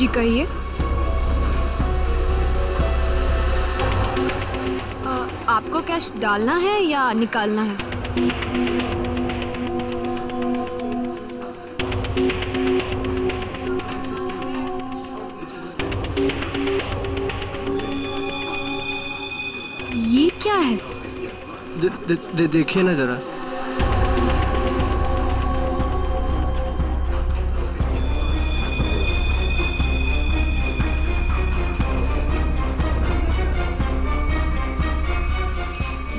जी कहिए। आपको कैश डालना है या निकालना है? ये क्या है? देखिए ना जरा।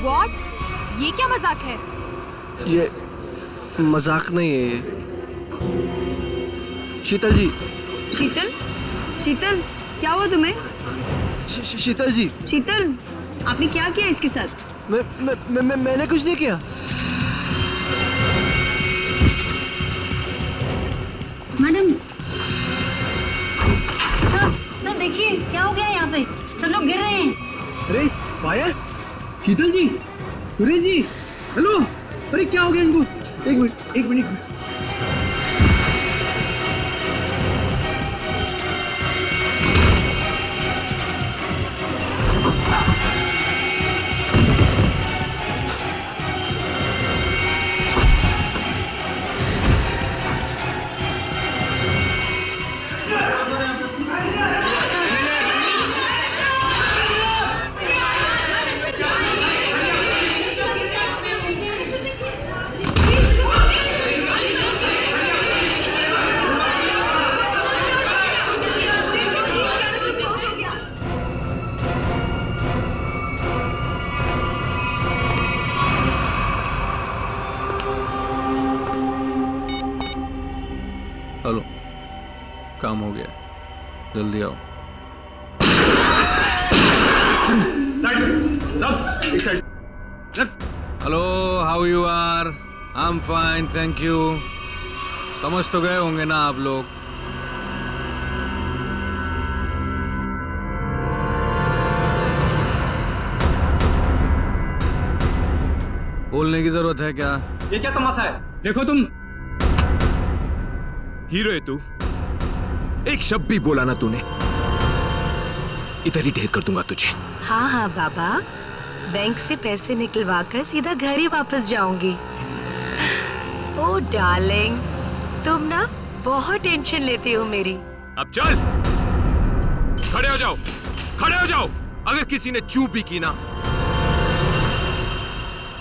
What? ये क्या मजाक है? ये मजाक नहीं है ये। शीतल जी। शीतल? शीतल, क्या हुआ तुम्हें? शीतल जी। शीतल, आपने क्या किया इसके साथ? मैंने कुछ नहीं किया। मैडम, सर देखिए क्या हो गया यहाँ पे, सब लोग गिर रहे हैं। अरे पायल, शीतल जी, सुरेश जी, हेलो। अरे क्या हो गया इनको? एक मिनट। हेलो, काम हो गया, जल्दी आओ। Hello, how you are? I am fine, thank you. समझ तो गए होंगे ना आप लोग। बोलने की जरूरत है क्या? ये क्या तमाशा है? देखो तुम हीरो है तू। एक शब्द भी बोला ना तूने, इधर ही ढेर कर दूंगा तुझे। हाँ बाबा, बैंक से पैसे निकलवा कर सीधा घर ही वापस जाऊंगी। ओ डार्लिंग, तुम ना बहुत टेंशन लेती हो मेरी। अब चल, खड़े हो जाओ, खड़े हो जाओ। अगर किसी ने चूप भी की ना,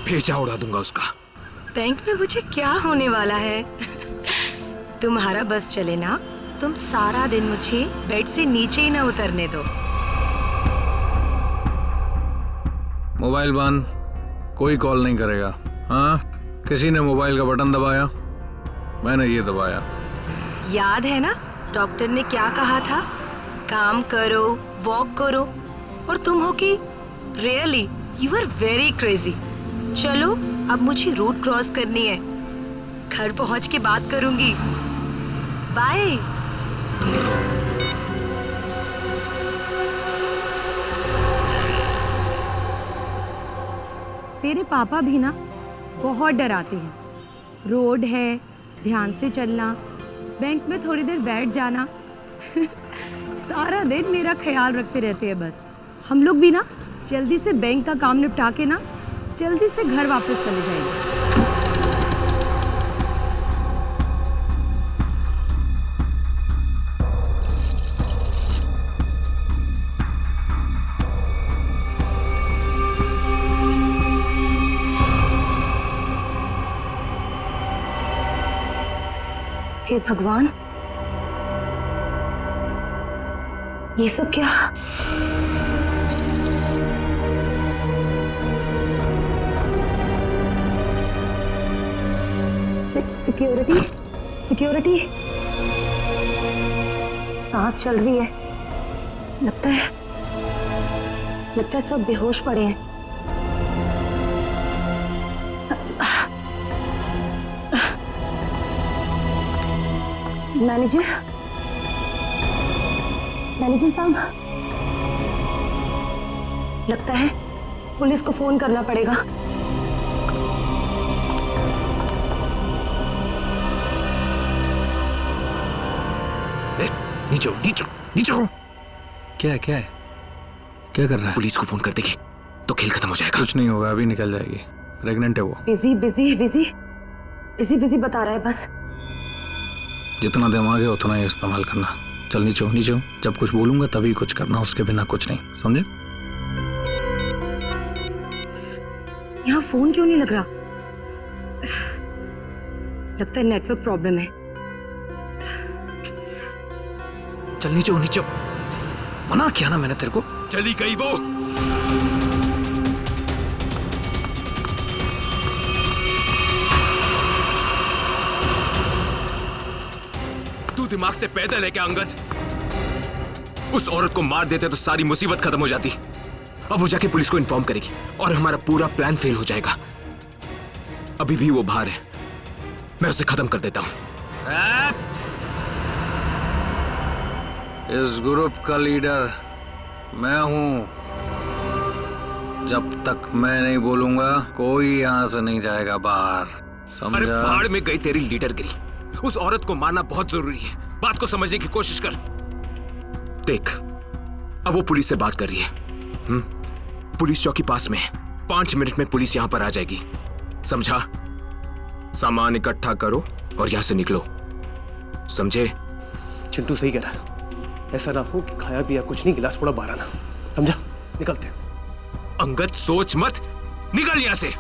भेजा उड़ा दूंगा उसका। बैंक में मुझे क्या होने वाला है? तुम्हारा बस चले ना, तुम सारा दिन मुझे बेड से नीचे ही ना उतरने दो। मोबाइल बंद, कोई कॉल नहीं करेगा। हाँ, किसी ने मोबाइल का बटन दबाया? मैंने ये दबाया। याद है ना डॉक्टर ने क्या कहा था? काम करो, वॉक करो। और तुम हो कि really you are very crazy. चलो, अब मुझे रोड क्रॉस करनी है। घर पहुंच के बात करूंगी। बाय। तेरे पापा भी ना बहुत डराते हैं। रोड है, ध्यान से चलना, बैंक में थोड़ी देर बैठ जाना। सारा दिन मेरा ख्याल रखते रहते हैं बस। हम लोग भी ना जल्दी से बैंक का काम निपटा के ना जल्दी से घर वापस चले जाएंगे। हे भगवान, ये सब क्या? सिक्योरिटी सांस चल रही है। लगता है सब बेहोश पड़े हैं। मैनेजर साहब, लगता है पुलिस को फोन करना पड़ेगा। नीचे हो, नीचे हो, नीचे हो। क्या है, क्या है, क्या कर रहा है? पुलिस को फोन कर देगी तो खेल खत्म हो जाएगा। कुछ नहीं होगा, अभी निकल जाएगी। प्रेग्नेंट है वो। Busy busy busy busy busy बता रहा है बस। जितना दिमाग है उतना ही इस्तेमाल करना। चल नीचे हो, नीचे हो। जब कुछ बोलूंगा तभी कुछ करना, उसके बिना कुछ नहीं, समझे? यहाँ फोन क्यों नहीं लग रहा? लगता है नेटवर्क प्रॉब्लम है। चल नीचे हो, नीचे हो। मना किया ना मैंने तेरे को। चली गई वो। तू दिमाग से पैदल है क्या अंगद? उस औरत को मार देते तो सारी मुसीबत खत्म हो जाती। अब वो जाके पुलिस को इन्फॉर्म करेगी और हमारा पूरा प्लान फेल हो जाएगा। अभी भी वो बाहर है, मैं उसे खत्म कर देता हूं। इस ग्रुप का लीडर मैं हूं। जब तक मैं नहीं बोलूंगा कोई यहां से नहीं जाएगा बाहर, अरे समझा? भाड़ में गई तेरी लीडरगिरी। उस औरत को मारना बहुत जरूरी है। बात को समझने की कोशिश कर। देख, अब वो पुलिस से बात कर रही है। पुलिस चौकी पास में है। 5 मिनट में पुलिस यहां पर आ जाएगी, समझा? सामान इकट्ठा करो और यहां से निकलो, समझे? चिंटू सही कह रहा है। ऐसा ना हो कि खाया पिया कुछ नहीं, गिलास थोड़ा बारह ना। समझा? निकलते हैं। अंगद सोच मत, निकल यहां से।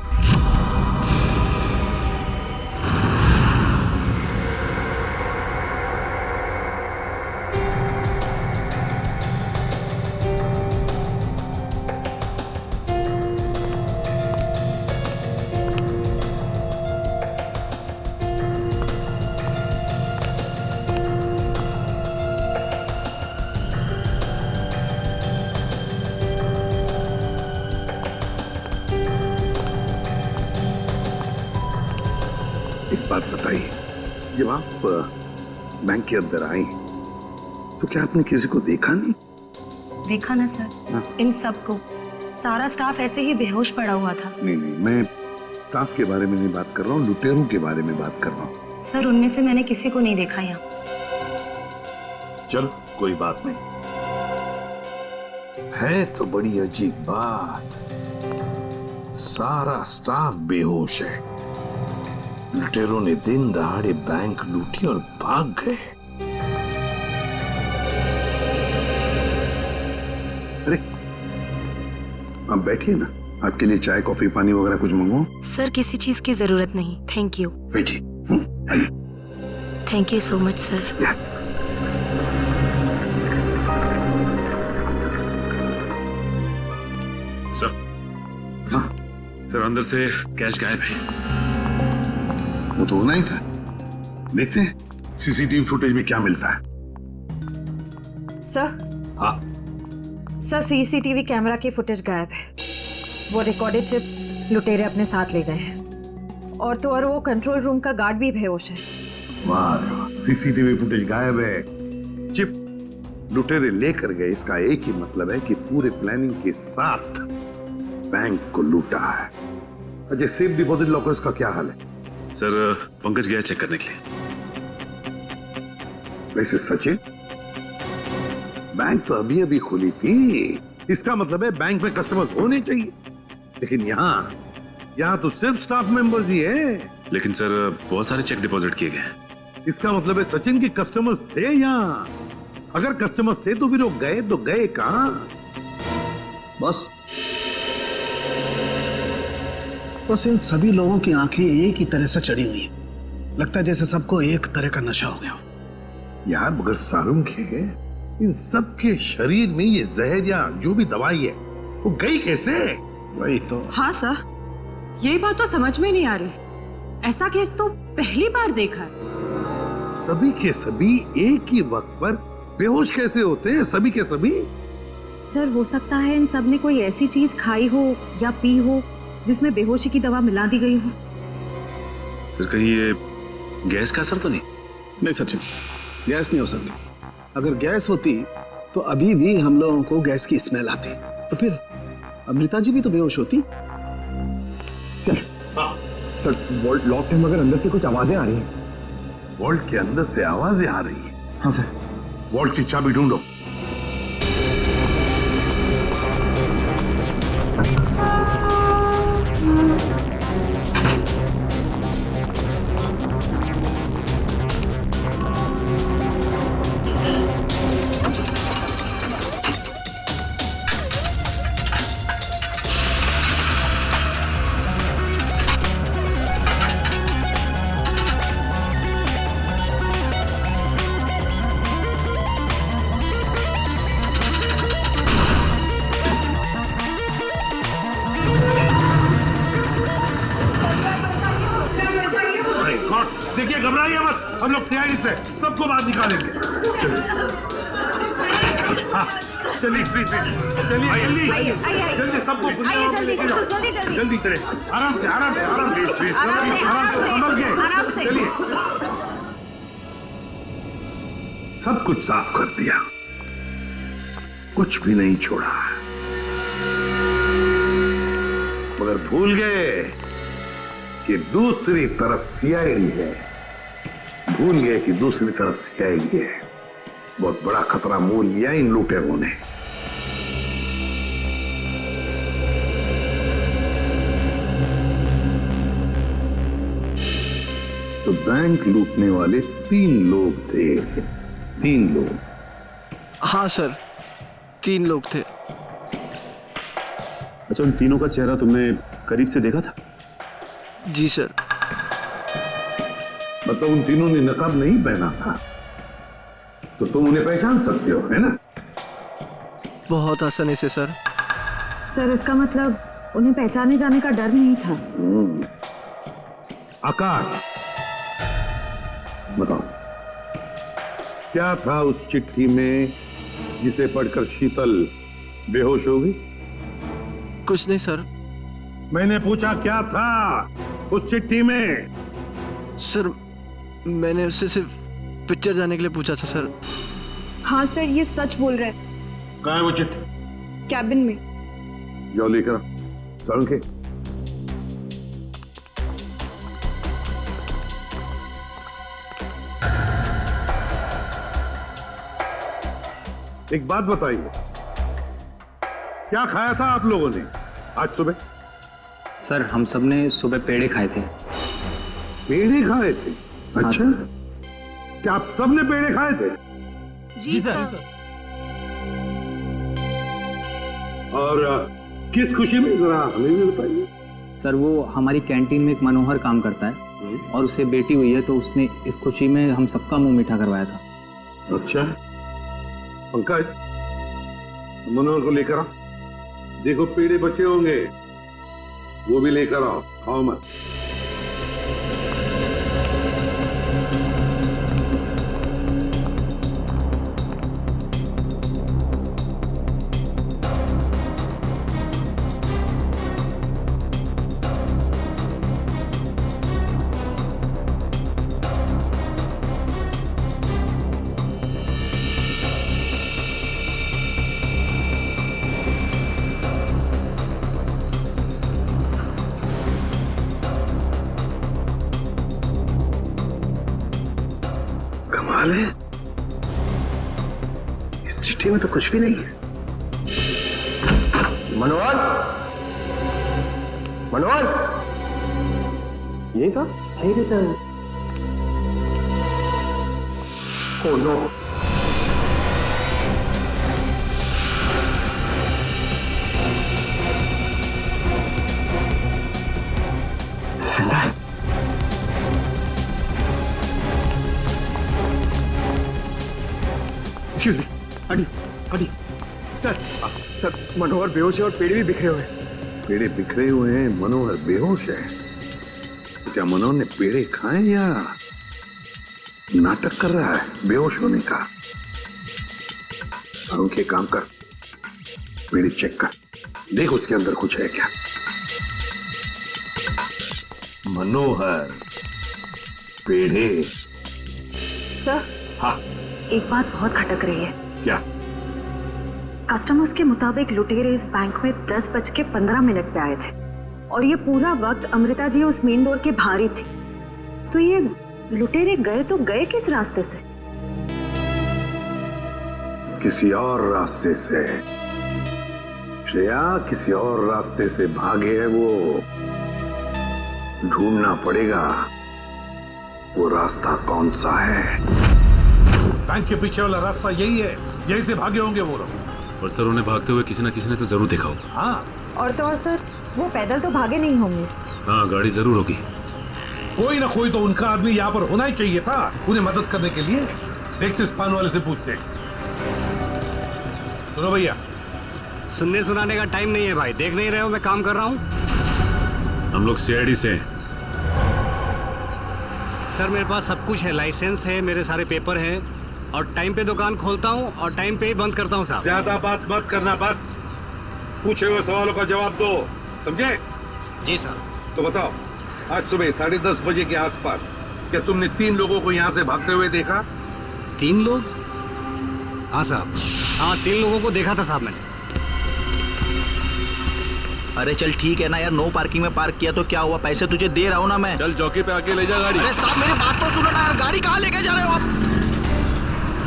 एक बात बताइए, जब आप बैंक के अंदर आई तो क्या आपने किसी को देखा नहीं? देखा ना सर, इन सबको, सारा स्टाफ ऐसे ही बेहोश पड़ा हुआ था। नहीं नहीं, मैं स्टाफ के बारे में नहीं बात कर रहा हूँ, लुटेरों के बारे में बात कर रहा हूँ। सर उनमें से मैंने किसी को नहीं देखा यहाँ। चलो कोई बात नहीं, है तो बड़ी अजीब बात। सारा स्टाफ बेहोश है। लुटेरों ने दिन दहाड़े बैंक लूटी और भाग गए। अरे आप बैठिए ना, आपके लिए चाय कॉफी पानी वगैरह कुछ मंगवाऊं? सर किसी चीज की जरूरत नहीं, थैंक यू। बैठिए। Thank you so much sir. Sir, हाँ सर अंदर से कैश गायब है। वो तो होना ही था। देखते हैं सीसीटीवी फुटेज में क्या मिलता है। सर, हाँ सर सीसीटीवी कैमरा की फुटेज गायब है। वो रिकॉर्डेड चिप लुटेरे अपने साथ ले गए हैं। और तो और वो कंट्रोल रूम का गार्ड भी बेहोश है। वाह रे वाह, सीसीटीवी फुटेज गायब है, चिप लुटेरे लेकर गए। इसका एक ही मतलब है कि पूरे प्लानिंग के साथ बैंक को लूटा है। अजय, सेफ डिपॉजिट लॉकर्स का क्या हाल है? सर पंकज गया चेक करने के लिए। वैसे सचिन, बैंक तो अभी अभी खुली थी, इसका मतलब है बैंक में कस्टमर्स होने चाहिए। लेकिन यहाँ तो सिर्फ स्टाफ मेंबर्स ही है। लेकिन सर बहुत सारे चेक डिपॉजिट किए गए। इसका मतलब है सचिन के कस्टमर्स थे यहाँ। अगर कस्टमर्स थे तो फिर वो गए कहाँ? बस इन सभी लोगों की आंखें एक ही तरह से चढ़ी हुई हैं। लगता है जैसे सबको एक तरह का नशा हो गया हो। यार मगर सारुंग है, इन सब के शरीर में ये जहर या जो भी दवाई है वो गई कैसे? वही तो। हाँ सर, यही बात तो समझ में नहीं आ रही। ऐसा केस तो पहली बार देखा है। सभी के सभी एक ही वक्त पर बेहोश कैसे होते हैं? सभी के सभी। सर हो सकता है इन सब ने कोई ऐसी चीज खाई हो या पी हो जिसमें बेहोशी की दवा मिला दी गई हो। सर कहीं ये गैस का असर तो नहीं? नहीं सचिन, गैस नहीं हो सकती। अगर गैस होती तो अभी भी हम लोगों को गैस की स्मेल आती, तो फिर अमृता जी भी तो बेहोश होती। सर वॉल्ट लॉक है मगर अंदर से कुछ आवाजें आ रही हैं। वॉल्ट के अंदर से आवाजें आ रही हैं? हाँ सर। वॉल्ट की चाबी ढूंढो। देखिए, घबराइए मत, हम लोग तैयारी से सबको बाहर निकालेंगे। हाँ, चलिए प्लीज, चलिए जल्दी जल्दी, सबको जल्दी चले, आराम से आराम से आराम से आराम से, संभल के चलिए। सब कुछ साफ कर दिया, कुछ भी नहीं छोड़ा, मगर भूल गए कि दूसरी तरफ सीआईडी है। भूल गए कि दूसरी तरफ सीआईडी है। बहुत बड़ा खतरा मोल लिया इन लुटेरों ने। तो बैंक लूटने वाले 3 लोग थे। 3 लोग? हाँ सर, 3 लोग थे। अच्छा, उन तीनों का चेहरा तुमने करीब से देखा था? जी सर। मतलब उन तीनों ने नकाब नहीं पहना था, तो तुम उन्हें पहचान सकते हो, है ना? बहुत आसानी से सर। सर, इसका मतलब उन्हें पहचाने जाने का डर नहीं था। आकाश, बताओ क्या था उस चिट्ठी में जिसे पढ़कर शीतल बेहोश हो गई? कुछ नहीं सर। मैंने पूछा क्या था उस चिट्ठी में? सर, मैंने उससे सिर्फ पिक्चर जाने के लिए पूछा था सर। हाँ सर, ये सच बोल रहे हैं। कहाँ है वो चिट्ठी? कैबिन में। जाओ लेकर सारुण के। एक बात बताइए, क्या खाया था आप लोगों ने आज सुबह? सर, हम सब ने सुबह पेड़े खाए थे। पेड़े खाए थे? अच्छा, क्या आप सब ने पेड़े खाए थे? जी सर। और किस खुशी में, जरा हमें भी बताइए। सर, वो हमारी कैंटीन में एक मनोहर काम करता है और उससे बेटी हुई है, तो उसने इस खुशी में हम सबका मुंह मीठा करवाया था। अच्छा, पंकज, मनोहर को लेकर आओ। देखो पेड़े बचे होंगे, वो भी लेकर आओ, खाओ मत। कमाल है, इस चिट्ठी में तो कुछ भी नहीं है। मनोहर, मनोहर, यही था? यही था। Oh no. जिंदा है। एक्सक्यूज मी, हटी हटी। सर, मनोहर बेहोश है और पेड़े भी बिखरे हुए हैं। पेड़े बिखरे हुए हैं, मनोहर बेहोश है। क्या मनोहर ने पेड़े खाए या नाटक कर रहा है बेहोश होने का? उनके काम कर, पेड़े चेक कर, देख उसके अंदर कुछ है क्या। मनोहर, पेड़े। सर, हाँ, एक बात बहुत खटक रही है। क्या? कस्टमर्स के मुताबिक लुटेरे इस बैंक में 10:15 पे आए थे और ये पूरा वक्त अमृता जी उस मेन डोर के बाहर ही थी। तो ये लुटेरे गए तो गए किस रास्ते से? किसी और रास्ते से, श्रेया किसी और रास्ते से भागे है वो। ढूंढना पड़ेगा वो रास्ता कौन सा है। बैंक के पीछे वाला रास्ता यही है, यही से भागे होंगे वो लोग। और सर उन्हें भागते हुए किसी न तो जरूर देखा होगा। हाँ, और तो और सर, वो पैदल तो भागे नहीं होंगे। हाँ, गाड़ी जरूर होगी। कोई ना कोई तो उनका आदमी यहाँ पर होना ही चाहिए था उन्हें मदद करने के लिए। देखते इस पान वाले से पूछते। सुनो भैया, सुनने सुनाने का टाइम नहीं है भाई। देख नहीं रहे हो मैं काम कर रहा हूँ। हम लोग सीआईडी से हैं। सर मेरे पास सब कुछ है, लाइसेंस है, मेरे सारे पेपर हैं और टाइम पे दुकान खोलता हूँ और टाइम पे ही बंद करता हूँ साहब। ज्यादा बात मत करना, बस पूछे हुए सवालों का जवाब दो, समझे? जी सर। तो बताओ, आज सुबह 10:30 बजे के आसपास क्या तुमने 3 लोगों को यहाँ से भागते हुए देखा? 3 लोग? हाँ साहब, हाँ 3 लोगों को देखा था साहब मैंने। अरे चल ठीक है ना यार, नो पार्किंग में पार्क किया तो क्या हुआ, पैसे तुझे दे रहा हूँ ना मैं। चल चौकी पे आके ले जा गाड़ी। अरे साहब मेरी बात तो सुनो ना यार, गाड़ी कहाँ लेके जा रहे हो आप?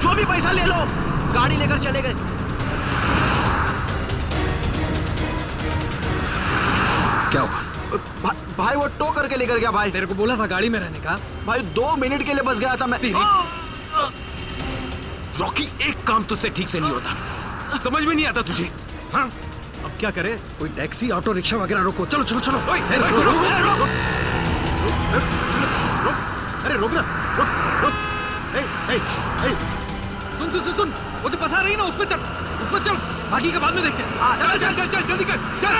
जो भी पैसा ले लो, गाड़ी लेकर चले गए। क्या हुआ? भाई वो टो करके लेकर गया भाई। तेरे को बोला था गाड़ी में रहने का। भाई 2 मिनट के लिए बस गया था मैं। रॉकी, एक काम तुझसे ठीक से नहीं होता, समझ में नहीं आता तुझे? हाँ, अब क्या करे? कोई टैक्सी ऑटो रिक्शा वगैरह रोको। चलो चलो चलो। अरे रोक ना, रोक। सुन सुन सुन सुन, वो जो फंसा रही ना उसमें चल, बाकी का बाद में देखते हैं। चल जल्दी कर, चल।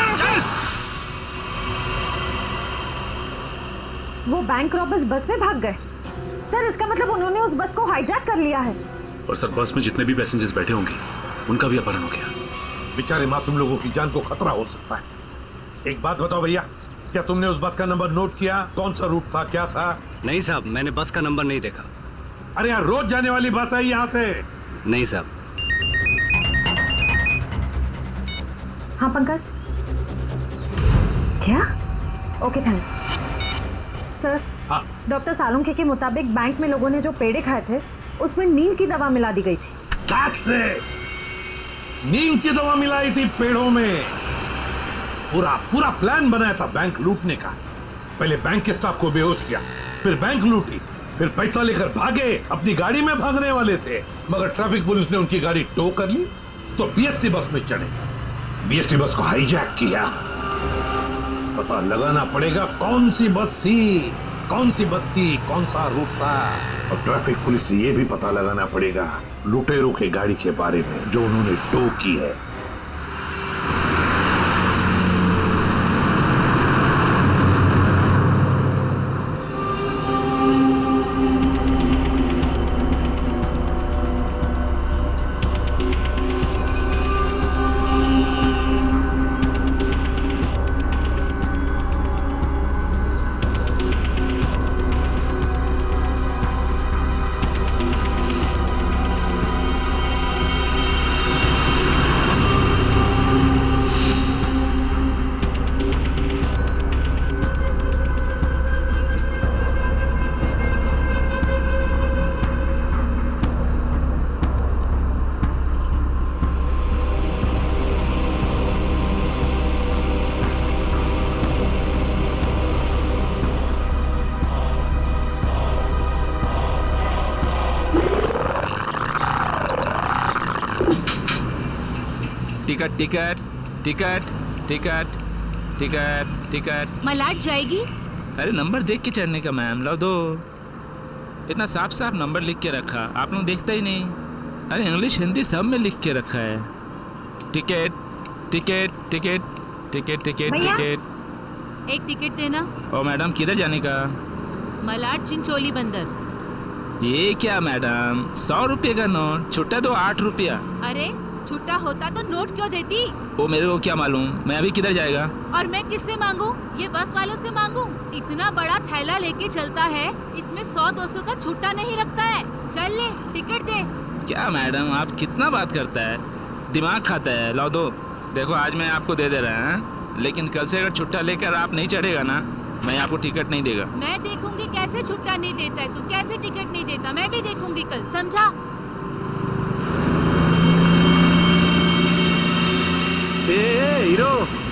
वो बैंक रॉबर्स बस में भाग गए सर। इसका मतलब उन्होंने उस बस को हाईजैक कर लिया है। और सर बस में जितने भी पैसेंजर्स बैठे होंगे उनका भी अपहरण हो गया। बेचारे मासूम लोगों की जान को खतरा हो सकता है। एक बात बताओ भैया, क्या तुमने उस बस का नंबर नोट किया? कौन सा रूट था, क्या था? नहीं साहब, मैंने बस का नंबर नहीं देखा। अरे यार, रोज जाने वाली बस है यहाँ से। नहीं साहब। हाँ पंकज, क्या? Okay thanks sir. हाँ। डॉक्टर सालुंखे के मुताबिक बैंक में लोगों ने जो पेड़े खाए थे उसमें नींद की दवा मिला दी गई थी। That's it! नींद की दवा मिलाई थी पेड़ों में। पूरा प्लान बनाया था बैंक लूटने का। पहले बैंक के स्टाफ को बेहोश किया, फिर बैंक लूटी, फिर पैसा लेकर भागे। अपनी गाड़ी में भागने वाले थे, मगर ट्रैफिक पुलिस ने उनकी गाड़ी टो कर ली तो बीएसटी बस में चढ़े। बीएसटी बस को हाईजैक किया। पता लगाना पड़ेगा कौन सी बस थी, कौन सा रूट था। और ट्रैफिक पुलिस से ये भी पता लगाना पड़ेगा लुटेरों के गाड़ी के बारे में जो उन्होंने टो की है। Ticket ticket ticket ticket ticket. Malad जाएगी? अरे नंबर देख के चढ़ने का मैम, लो दो। इतना साफ साफ नंबर लिख के रखा, आप लोग देखता ही नहीं। अरे इंग्लिश हिंदी सब में लिख के रखा है। Ticket ticket ticket ticket ticket ticket. एक टिकट देना। ओ मैडम, किधर जाने का? मलाड चिंचोली बंदर। ये क्या मैडम, 100 रुपये का नोट, छुट्टा दो 8 रुपया। अरे छुट्टा होता तो नोट क्यों देती? वो मेरे को क्या मालूम, मैं अभी किधर जाएगा? और मैं किससे मांगू? ये बस वालों से मांगू? इतना बड़ा थैला लेके चलता है, इसमें 100-200 का छुट्टा नहीं रखता है। चल ले, टिकट दे। क्या मैडम, आप कितना बात करता है, दिमाग खाता है। लो दो। देखो आज मैं आपको दे रहा है, लेकिन कल से अगर छुट्टा लेकर आप नहीं चढ़ेगा ना, मैं आपको टिकट नहीं देगा। मैं देखूंगी कैसे छुट्टा नहीं देता है, तू कैसे टिकट नहीं देता, मैं भी देखूंगी कल, समझा?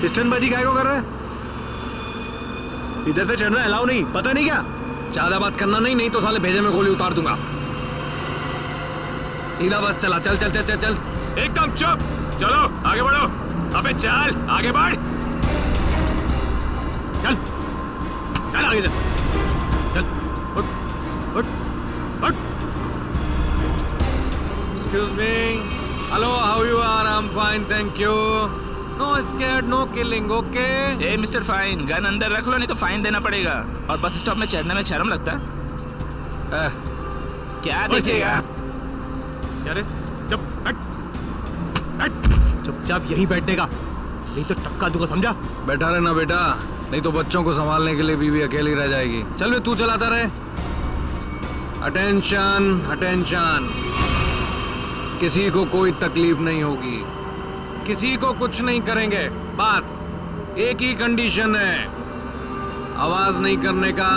स्टनबाजी काय को कर रहा है? इधर से चढ़ना अलाउ नहीं, पता नहीं क्या? ज्यादा बात करना नहीं तो साले भेजे में गोली उतार दूंगा। सीधा बस चला, चल चल चल चल चल। एकदम चुप, चलो आगे बढ़ो। अबे चल आगे बढ़, चल चल आगे चल, चल उठ उठ उठ। Excuse me. Hello, how you are? I'm fine, thank you. No scared, no killing, okay? A mister fine, gun अंदर रख लो नहीं तो फाइन देना पड़ेगा। और बस स्टॉप में चढ़ने में शर्म लगता है? क्या देखेगा? अरे चुपचाप यहीं बैठने का, नहीं तो टक्का दूंगा, समझा? बैठा रहना बेटा, नहीं तो बच्चों को संभालने के लिए बीवी अकेली रह जाएगी। चल बे, तू चलाता रहे। अटेंशन अटेंशन, किसी को कोई तकलीफ नहीं होगी, किसी को कुछ नहीं करेंगे। बस एक ही कंडीशन है, आवाज नहीं करने का,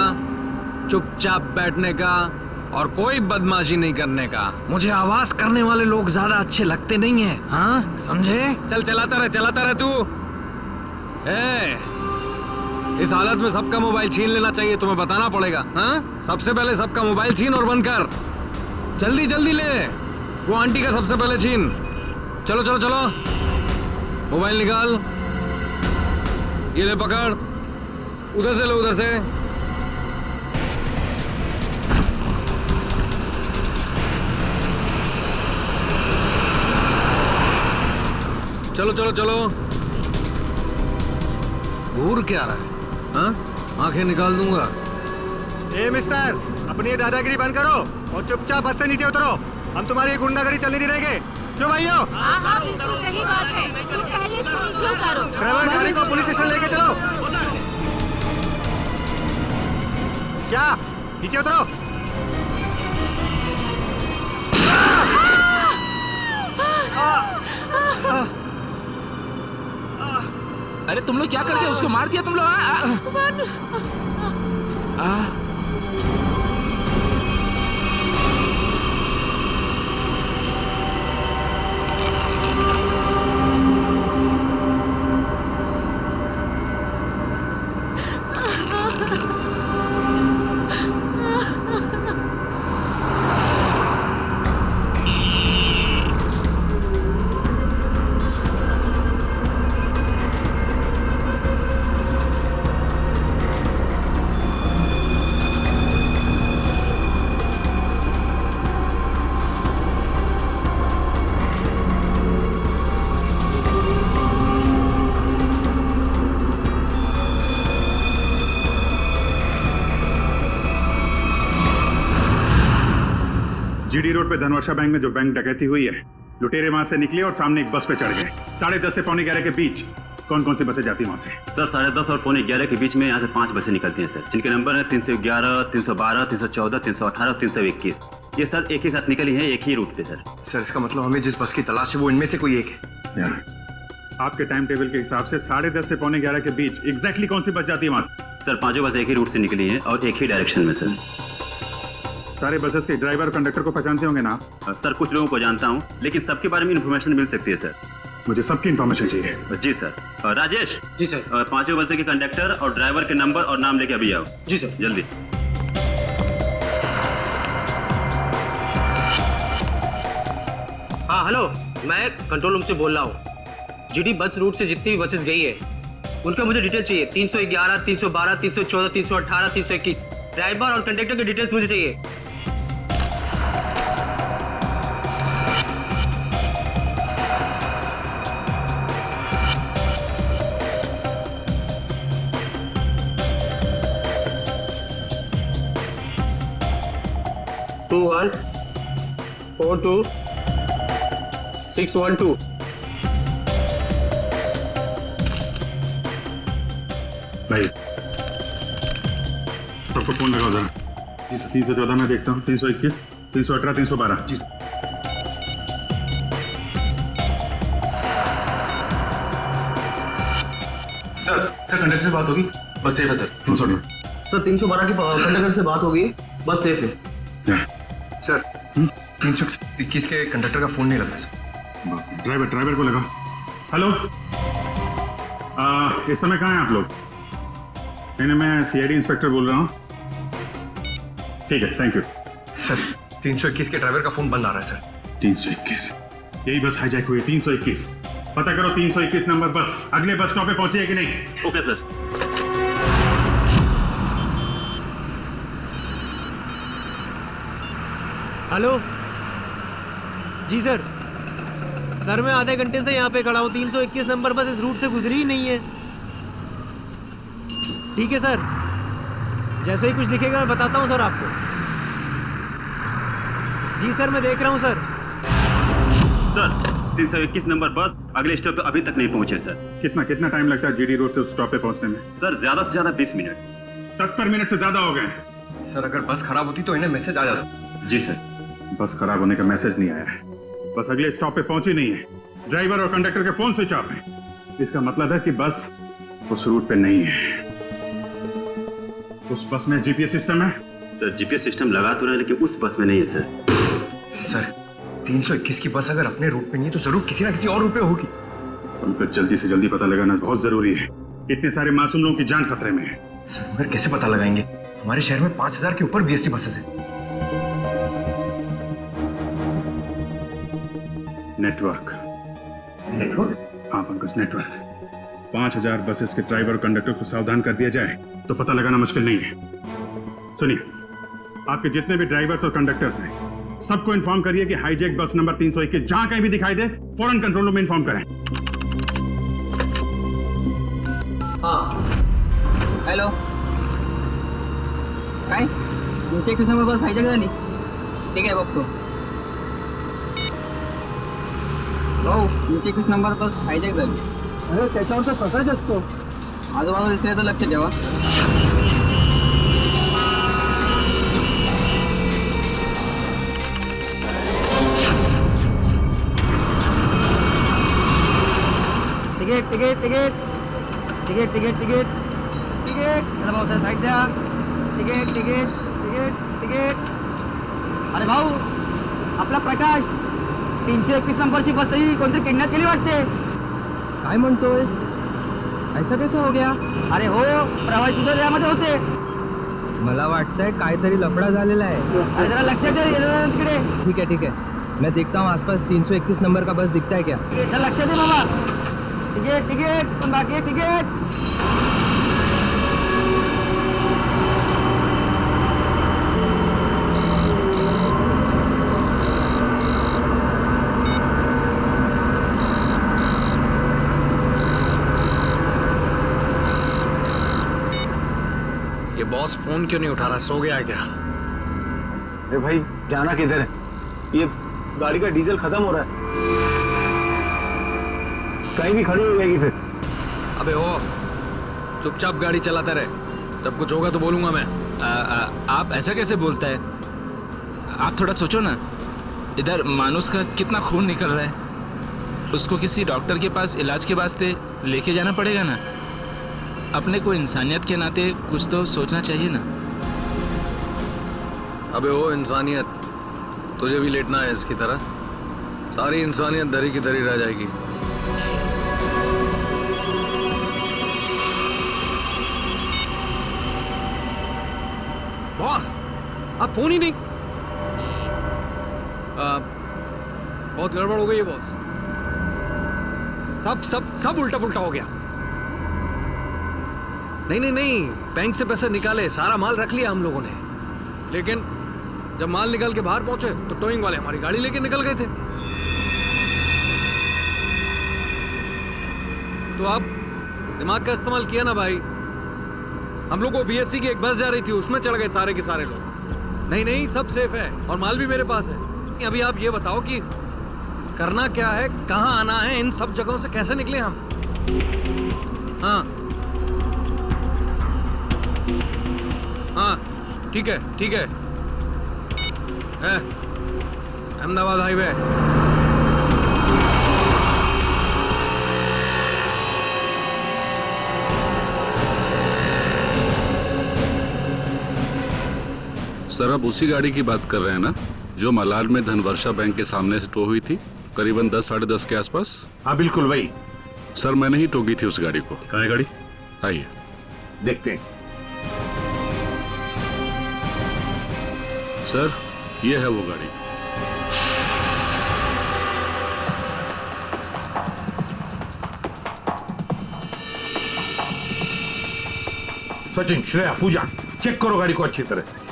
चुपचाप बैठने का और कोई बदमाशी नहीं करने का। मुझे आवाज करने वाले लोग ज्यादा अच्छे लगते नहीं हैं, हाँ समझे? चल चलाता रहे तू। इस हालत में सबका मोबाइल छीन लेना चाहिए, तुम्हें बताना पड़ेगा। हाँ, सबसे पहले सबका मोबाइल छीन और बंद कर। जल्दी जल्दी ले, वो आंटी का सबसे पहले छीन। चलो चलो चलो, मोबाइल निकाल, ये ले पकड़, उधर से लो, उधर से। चलो चलो चलो। घूर क्या रहा है? हाँ, आंखें निकाल दूंगा। ए मिस्टर, अपनी ये दादागिरी बंद करो और चुपचाप बस से नीचे उतरो। हम तुम्हारी गुंडागर्दी चलने नहीं देंगे। क्यों भाइयों? हाँ, बिल्कुल सही बात है। तुम पहले इसको नीचे उतारो। ड्राइवर गाड़ी को पुलिस स्टेशन लेके चलो। क्या? नीचे उतरो। अरे तुम लोग क्या करके उसको मार दिया तुम लोग? जीडी रोड पे धनवर्षा बैंक में जो बैंक डकैती हुई है, लुटेरे वहां से निकले और सामने एक बस पे चढ़ गए। 10:30 से 11:15 के बीच कौन कौन सी बसें जाती हैं वहां से? सर 10:30 और 11:15 के बीच में यहाँ से 5 बसें निकलती हैं सर, जिनके नंबर है 311, 312, 314, 318 और 321। ये सर एक ही साथ निकली है, एक ही रूट पे सर। सर इसका मतलब हमें जिस बस की तलाश है वो इनमें से कोई एक है। आपके टाइम टेबल के हिसाब से 10:30 से 11:15 के बीच एग्जैक्टली कौन सी बस जाती है वहां से? सर पांचों बस एक ही रूट से निकली हैं और एक ही डायरेक्शन में सर। सारे बसेस के ड्राइवर और कंडक्टर को पहचानते होंगे ना? सर कुछ लोगों को जानता हूँ, लेकिन सबके बारे में इन्फॉर्मेशन मिल सकती है सर। मुझे सबकी इन्फॉर्मेशन चाहिए। जी सर। राजेश। जी सर। पांचों बसें के कंडक्टर और ड्राइवर के नंबर और नाम लेके अभी आओ। जी सर। जल्दी। हाँ हेलो, मैं कंट्रोल रूम से बोल रहा हूँ। जीडी बस रूट से जितनी भी बसेस गई है उनका मुझे डिटेल चाहिए। 311, 312, 314, 318, 321 ड्राइवर और कंडक्टर की डिटेल्स मुझे चाहिए। टू 1 4 2 6 1 2। भाई सबको फोन लगाओ जरा। 314 में देखता हूँ, 321, 318, 312। जी सर कंडक्टर से बात होगी, बस सेफ है सर। 318 सर 312 की कंडक्टर से बात होगी, बस सेफ है। सर 321 के कंडक्टर का फोन नहीं लग रहा सर। ड्राइवर को लगा। हेलो इस समय कहाँ हैं आप लोग? नहीं, मैं सीआईडी इंस्पेक्टर बोल रहा हूँ। ठीक है, थैंक यू सर। 321 के ड्राइवर का फोन बंद आ रहा है सर। 321, यही बस हाईजैक हुई है। 321 पता करो, 321 नंबर बस अगले बस स्टॉप पे पहुंची है कि नहीं? Okay sir. हेलो जी सर। सर मैं आधे घंटे से यहाँ पे खड़ा हूँ। 321 नंबर बस इस रूट से गुजरी ही नहीं है। ठीक है सर, जैसे ही कुछ दिखेगा मैं बताता हूँ सर आपको। जी सर, मैं देख रहा हूँ सर। सर 321 नंबर बस अगले स्टॉप पे अभी तक नहीं पहुंचे सर। कितना टाइम लगता है जीडी रोड से उस स्टॉप पे पहुंचने में? सर ज्यादा से ज्यादा 20 मिनट। 70 मिनट से ज्यादा हो गए। सर अगर बस खराब होती तो इन्हें मैसेज आ जाता। जी सर। बस खराब होने का मैसेज नहीं आया है, बस अगले स्टॉप पे पहुंची नहीं है। ड्राइवर और कंडक्टर के फोन स्विच ऑफ है। इसका मतलब है कि बस उस रूट पे नहीं है। उस बस में जीपीएस सिस्टम है? सर जीपीएस सिस्टम लगा तो रहा है, लेकिन उस बस में नहीं है सर। सर 321 की बस अगर अपने रूट पे नहीं है तो जरूर किसी ना किसी और रूट पे होगी। उनको जल्दी से जल्दी पता लगाना बहुत जरूरी है। इतने सारे मासूम लोगों की जान खतरे में है। सर मगर कैसे पता लगाएंगे? हमारे शहर में 5000 के ऊपर बीएसटी बसेस है। नेटवर्क? हाँ पंकज, नेटवर्क। 5000 बसेस के ड्राइवर कंडक्टर को सावधान कर दिया जाए तो पता लगाना मुश्किल नहीं है। सुनिए, आपके जितने भी ड्राइवर्स और कंडक्टर्स हैं सबको इन्फॉर्म करिए कि हाईजैक बस नंबर 321 जहां कहीं भी दिखाई दे फौरन कंट्रोल रूम में इन्फॉर्म करें। हाँ हॅलो, काय 321 नंबर बस हायजॅक झाली? ठीक आहे बघतो भाऊ। 321 नंबर बस हायजॅक झाली। अरे त्याच्यावर तर प्रकाश असतो। आजूबाजूला दिसले तर लक्ष ठेवा। Ticket ticket ticket ticket ticket ticket ticket चला भाऊ सर साईड द्या। Ticket ticket ticket ticket. अरे भाऊ, आपला प्रकाश 321 नंबरची बस तरी कोणतरी किडनॅप केली वाटते। काय म्हणतोयस? ऐसा कैसा हो गया? अरे हो, प्रवासी सुद्धा यामध्ये होते। मला वाटतंय काहीतरी लफडा झालेला आहे। अरे जरा लक्षात दे तिकडे। ठीक है ठीक है, मैं देखता हूँ आसपास 321 नंबर का बस दिखता है क्या। लक्षात दे बाबा। टिकट टिकट पण बाकी टिकट। ये बॉस फोन क्यों नहीं उठा रहा? सो गया है क्या? अरे भाई, जाना किधर है? ये गाड़ी का डीजल खत्म हो रहा है, कहीं भी खड़ी हो जाएगी फिर। अबे ओ, चुपचाप गाड़ी चलाते रहे, जब कुछ होगा तो बोलूंगा मैं। आप ऐसा कैसे बोलता है? आप थोड़ा सोचो ना, इधर मानुस का कितना खून निकल रहा है। उसको किसी डॉक्टर के पास इलाज के वास्ते लेके जाना पड़ेगा ना। अपने को इंसानियत के नाते कुछ तो सोचना चाहिए ना। अबे ओ इंसानियत, तुझे भी लेटना है इसकी तरह? सारी इंसानियत धरी की धरी रह जाएगी। बॉस, आप फोन ही नहीं। बहुत गड़बड़ हो गई है बॉस। सब सब सब उल्टा पुल्टा हो गया। नहीं, बैंक से पैसे निकाले, सारा माल रख लिया हम लोगों ने, लेकिन जब माल निकाल के बाहर पहुंचे तो टोइंग वाले हमारी गाड़ी लेके निकल गए थे। तो आप दिमाग का इस्तेमाल किया ना भाई। हम लोग को बीएससी की एक बस जा रही थी, उसमें चढ़ गए सारे के सारे लोग। नहीं, सब सेफ है और माल भी मेरे पास है। अभी आप ये बताओ कि करना क्या है, कहाँ आना है, इन सब जगहों से कैसे निकले हम? हाँ ठीक है अहमदाबाद हाईवे। सर, आप उसी गाड़ी की बात कर रहे हैं ना जो मलाड में धनवर्षा बैंक के सामने से टो हुई थी, करीबन 10 साढ़े 10 के आसपास? हाँ बिल्कुल वही। सर मैंने ही टोकी थी उस गाड़ी को। कहाँ है गाड़ी? आइए देखते हैं। सर ये है वो गाड़ी। सचिन, श्रेया, पूजा, चेक करो गाड़ी को अच्छी तरह से।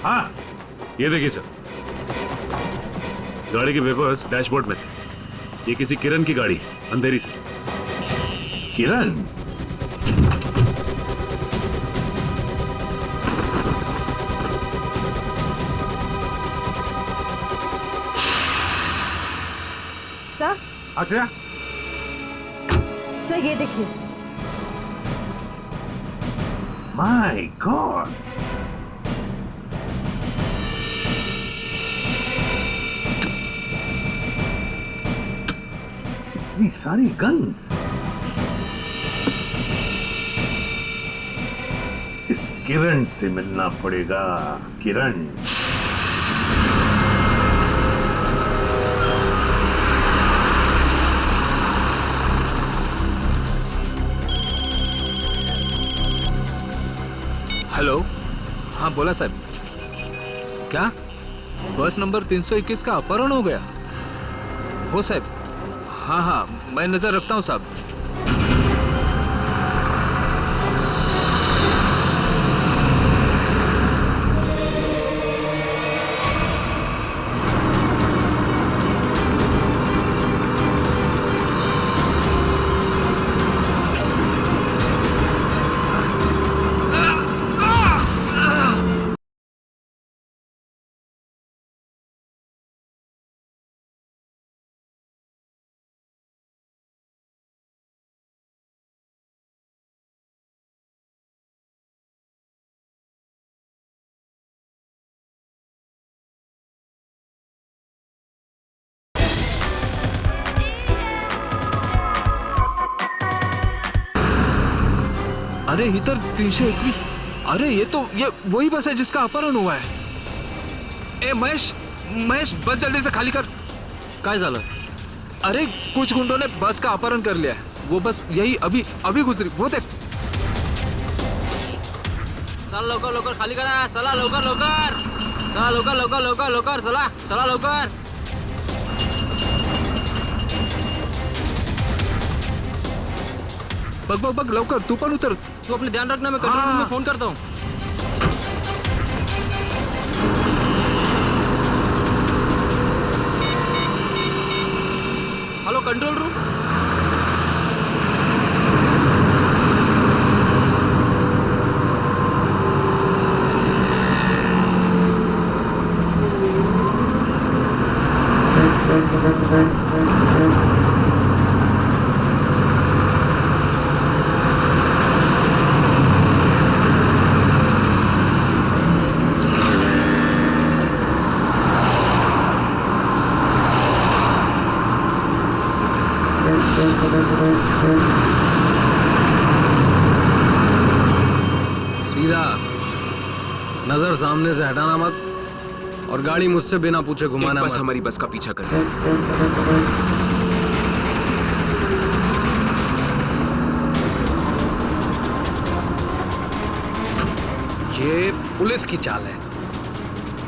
हाँ ये देखिए सर, गाड़ी के पेपर्स डैशबोर्ड में थे। ये किसी किरण की गाड़ी है, अंधेरी से। किरण? सर। अच्छा सर ये देखिए। माय गॉड, इतनी सारी गन्स। इस किरण से मिलना पड़ेगा। किरण, हेलो, हाँ बोला साहब। क्या बस नंबर 321 का अपहरण हो गया? हो साहब, हाँ हाँ मैं नजर रखता हूँ साहब। अरे इधर 321। अरे ये वही बस है जिसका अपहरण हुआ है। ए महेश, महेश बस जल्दी से खाली कर। काय झालं? अरे कुछ गुंडों ने बस का अपहरण कर लिया है। वो बस यही अभी गुजरी, वो देख। चला लवकर लवकर खाली करा, चला लवकर लवकर, चला लवकर लवकर लवकर लवकर, चला चला लवकर। बघ बघ बघ लवकर, तू पण उतर। तू अपने ध्यान रखना, मैं कंट्रोल रूम में फोन करता हूँ। Hello control room. सीधा नजर सामने से हटाना मत, और गाड़ी मुझसे बिना पूछे घुमाना बस मत। हमारी बस का पीछा कर रही है। ये पुलिस की चाल है।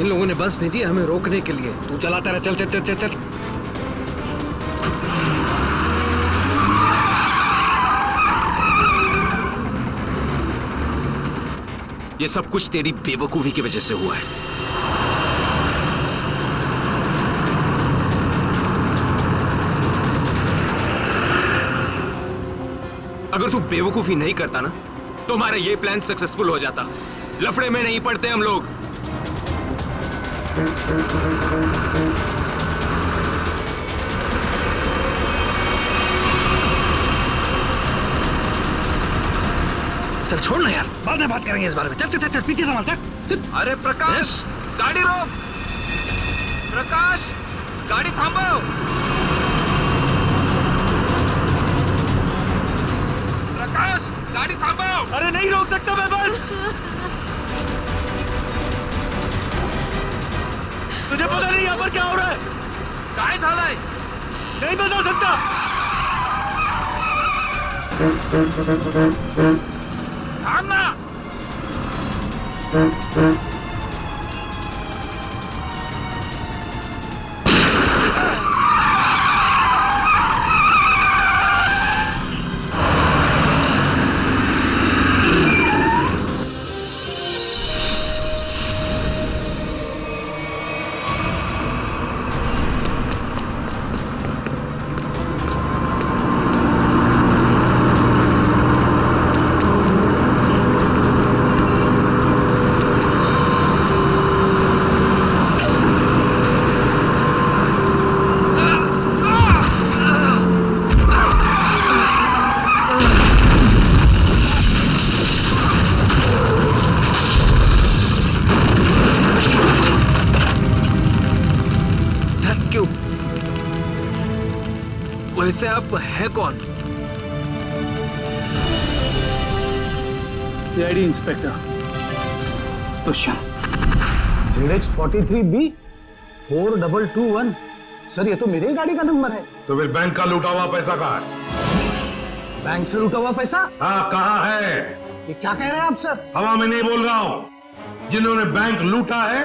इन लोगों ने बस भेजी है हमें रोकने के लिए। तू चलाता रहा, चल चल चल चल चल। ये सब कुछ तेरी बेवकूफी की वजह से हुआ है। अगर तू बेवकूफी नहीं करता ना तो हमारा ये प्लान सक्सेसफुल हो जाता। लफड़े में नहीं पड़ते हम लोग। चल छोड़ ना यार, बाद में बात करेंगे इस बारे में। चल चल चल पीछे संभाल चल। अरे प्रकाश गाड़ी रोक, प्रकाश गाड़ी थांबो, प्रकाश गाड़ी थांबो। अरे नहीं रोक सकता मैं बस। तुझे पता नहीं यहाँ पर क्या हो रहा है? काय झालंय? नहीं बता सकता। थांब ना। वैसे आप है कौन? CID inspector Dushyant. ZH43B 4221। Sir ये तो मेरी गाड़ी का नंबर है। तो फिर बैंक का लूटा हुआ पैसा कहाँ है? बैंक से लूटा हुआ पैसा? हाँ कहाँ है? ये क्या कह रहे हैं आप सर? हवा में नहीं बोल रहा हूँ। जिन्होंने बैंक लूटा है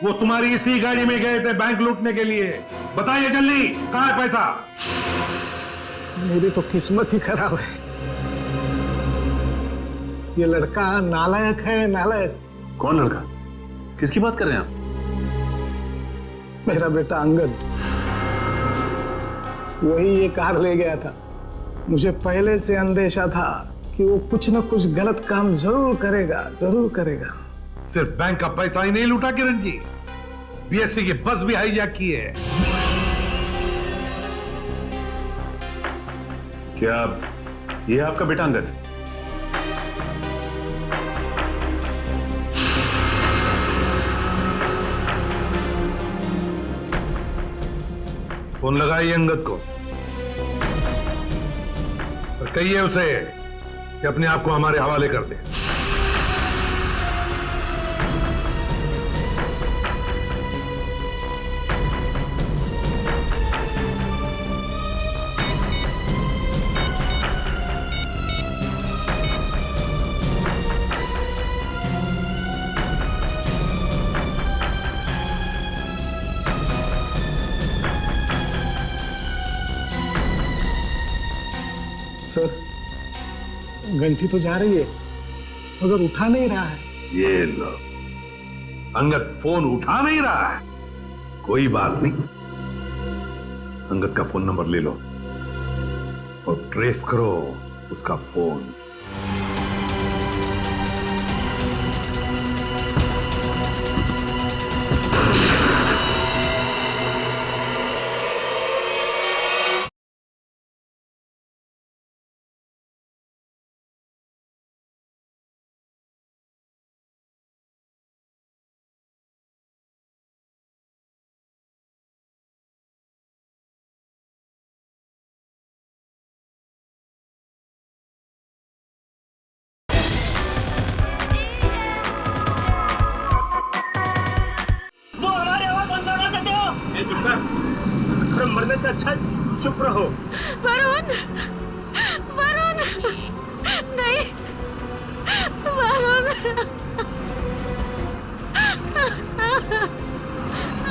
वो तुम्हारी इसी गाड़ी में गए थे बैंक लूटने के लिए। बताइए जल्दी, कहाँ है पैसा? मेरी तो किस्मत ही खराब है। ये लड़का नालायक है, नालायक। कौन लड़का? किसकी बात कर रहे हैं आप? मेरा बेटा अंगद, वही ये कार ले गया था। मुझे पहले से अंदेशा था कि वो कुछ न कुछ गलत काम जरूर करेगा, जरूर करेगा। सिर्फ बैंक का पैसा ही नहीं लूटा किरण जी, बीएससी की बस भी हाईजैक की है। क्या ये आपका बेटा अंगद? फोन लगाइए अंगद को और कहिए उसे कि अपने आप को हमारे हवाले कर दे। सर घंटी तो जा रही है मगर उठा नहीं रहा है। ये लो, अंगद फोन उठा नहीं रहा है। कोई बात नहीं, अंगद का फोन नंबर ले लो और ट्रेस करो उसका फोन। मरने से अच्छा चुप रहो। वरुण, वरुण, नहीं, वरुण।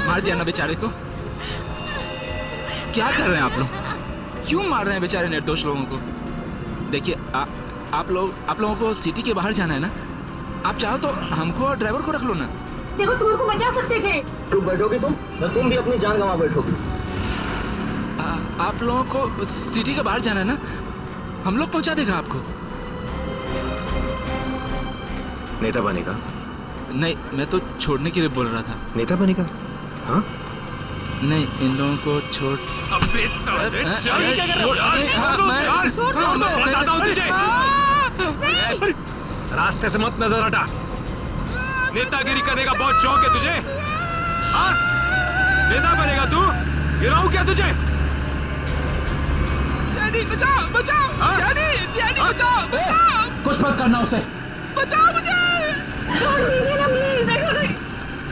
मार दिया ना बेचारे को। क्या कर रहे हैं आप लोग? क्यों मार रहे हैं बेचारे निर्दोष लोगों को? देखिए आप लोगों को सिटी के बाहर जाना है ना, आप चाहो तो हमको और ड्राइवर को रख लो ना। देखो तुम उनको बचा सकते थे। चुप बैठोगी तुम, या तुम भी अपनी जान गंवा बैठोगी। आप लोगों को सिटी के बाहर जाना है ना, हम लोग पहुंचा देगा आपको। नेता बनेगा? नहीं, मैं तो छोड़ने के लिए बोल रहा था। नेता बनेगा? हाँ? नहीं, इन लोगों को छोड़। अबे साले, चल क्या कर रहे हो यार? मैं बताता हूँ तुझे। रास्ते से मत नजर हटा। नेतागिरी करने का बहुत शौक है तुझे? हाँ? नेता बनेगा तू? गिराऊं क्या तुझे? सीआईडी बचाओ बचाओ, सीआईडी बचाओ बचाओ। कुछ मत करना उसे। बचाओ मुझे, छोड़ दीजिए ना प्लीज।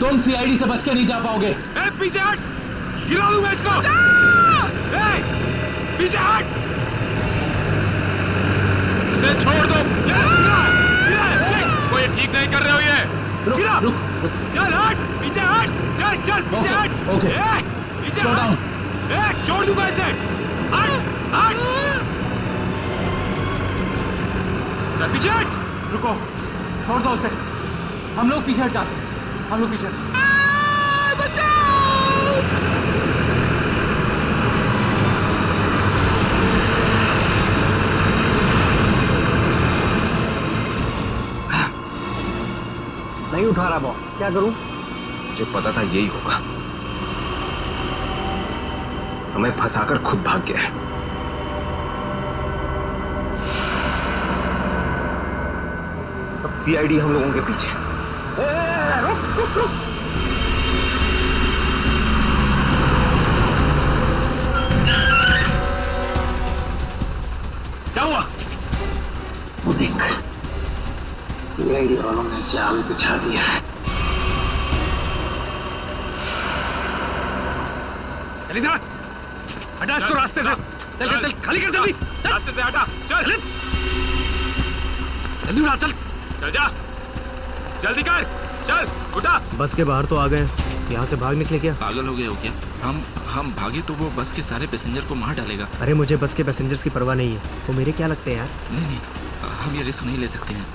तुम सीआईडी से बच के नहीं जा पाओगे। पीछे हट, गिरा दूंगा इसको। पीछे हट, इसे छोड़ दो। वो ये ठीक नहीं कर रहे हो ये। रुक रुक, चल हट, पीछे हट, चल चल पीछे हट। ओके, पीछे स्लो डाउन। छोड़ दूंगा इसे। हट हट, चल पीछे हट। रुको, छोड़ दो उसे। हम लोग पीछे हट जाते हैं, हम लोग पीछे। नहीं उठा रहा बॉल, क्या करूं? मुझे पता था यही होगा। हमें फंसाकर खुद भाग गया है। अब सीआईडी हम लोगों के पीछे। रुक रुक रुक। क्या हुआ? वो देख, सीआईडी वालों ने जाल बिछा दिया है। चल इधर, हटा इसको रास्ते से। चल चल चल, खाली कर जल्दी। रास्ते से हटा, चल जल्दी उठा, चल चल जा, जल्दी कर, चल उठा। बस के बाहर तो आ गए, यहाँ से भाग निकले क्या? पागल हो गए हो क्या? हम भागे तो वो बस के सारे पैसेंजर को मार डालेगा। अरे मुझे बस के पैसेंजर्स की परवाह नहीं है, वो मेरे क्या लगते हैं यार। नहीं नहीं, हम ये रिस्क नहीं ले सकते हैं।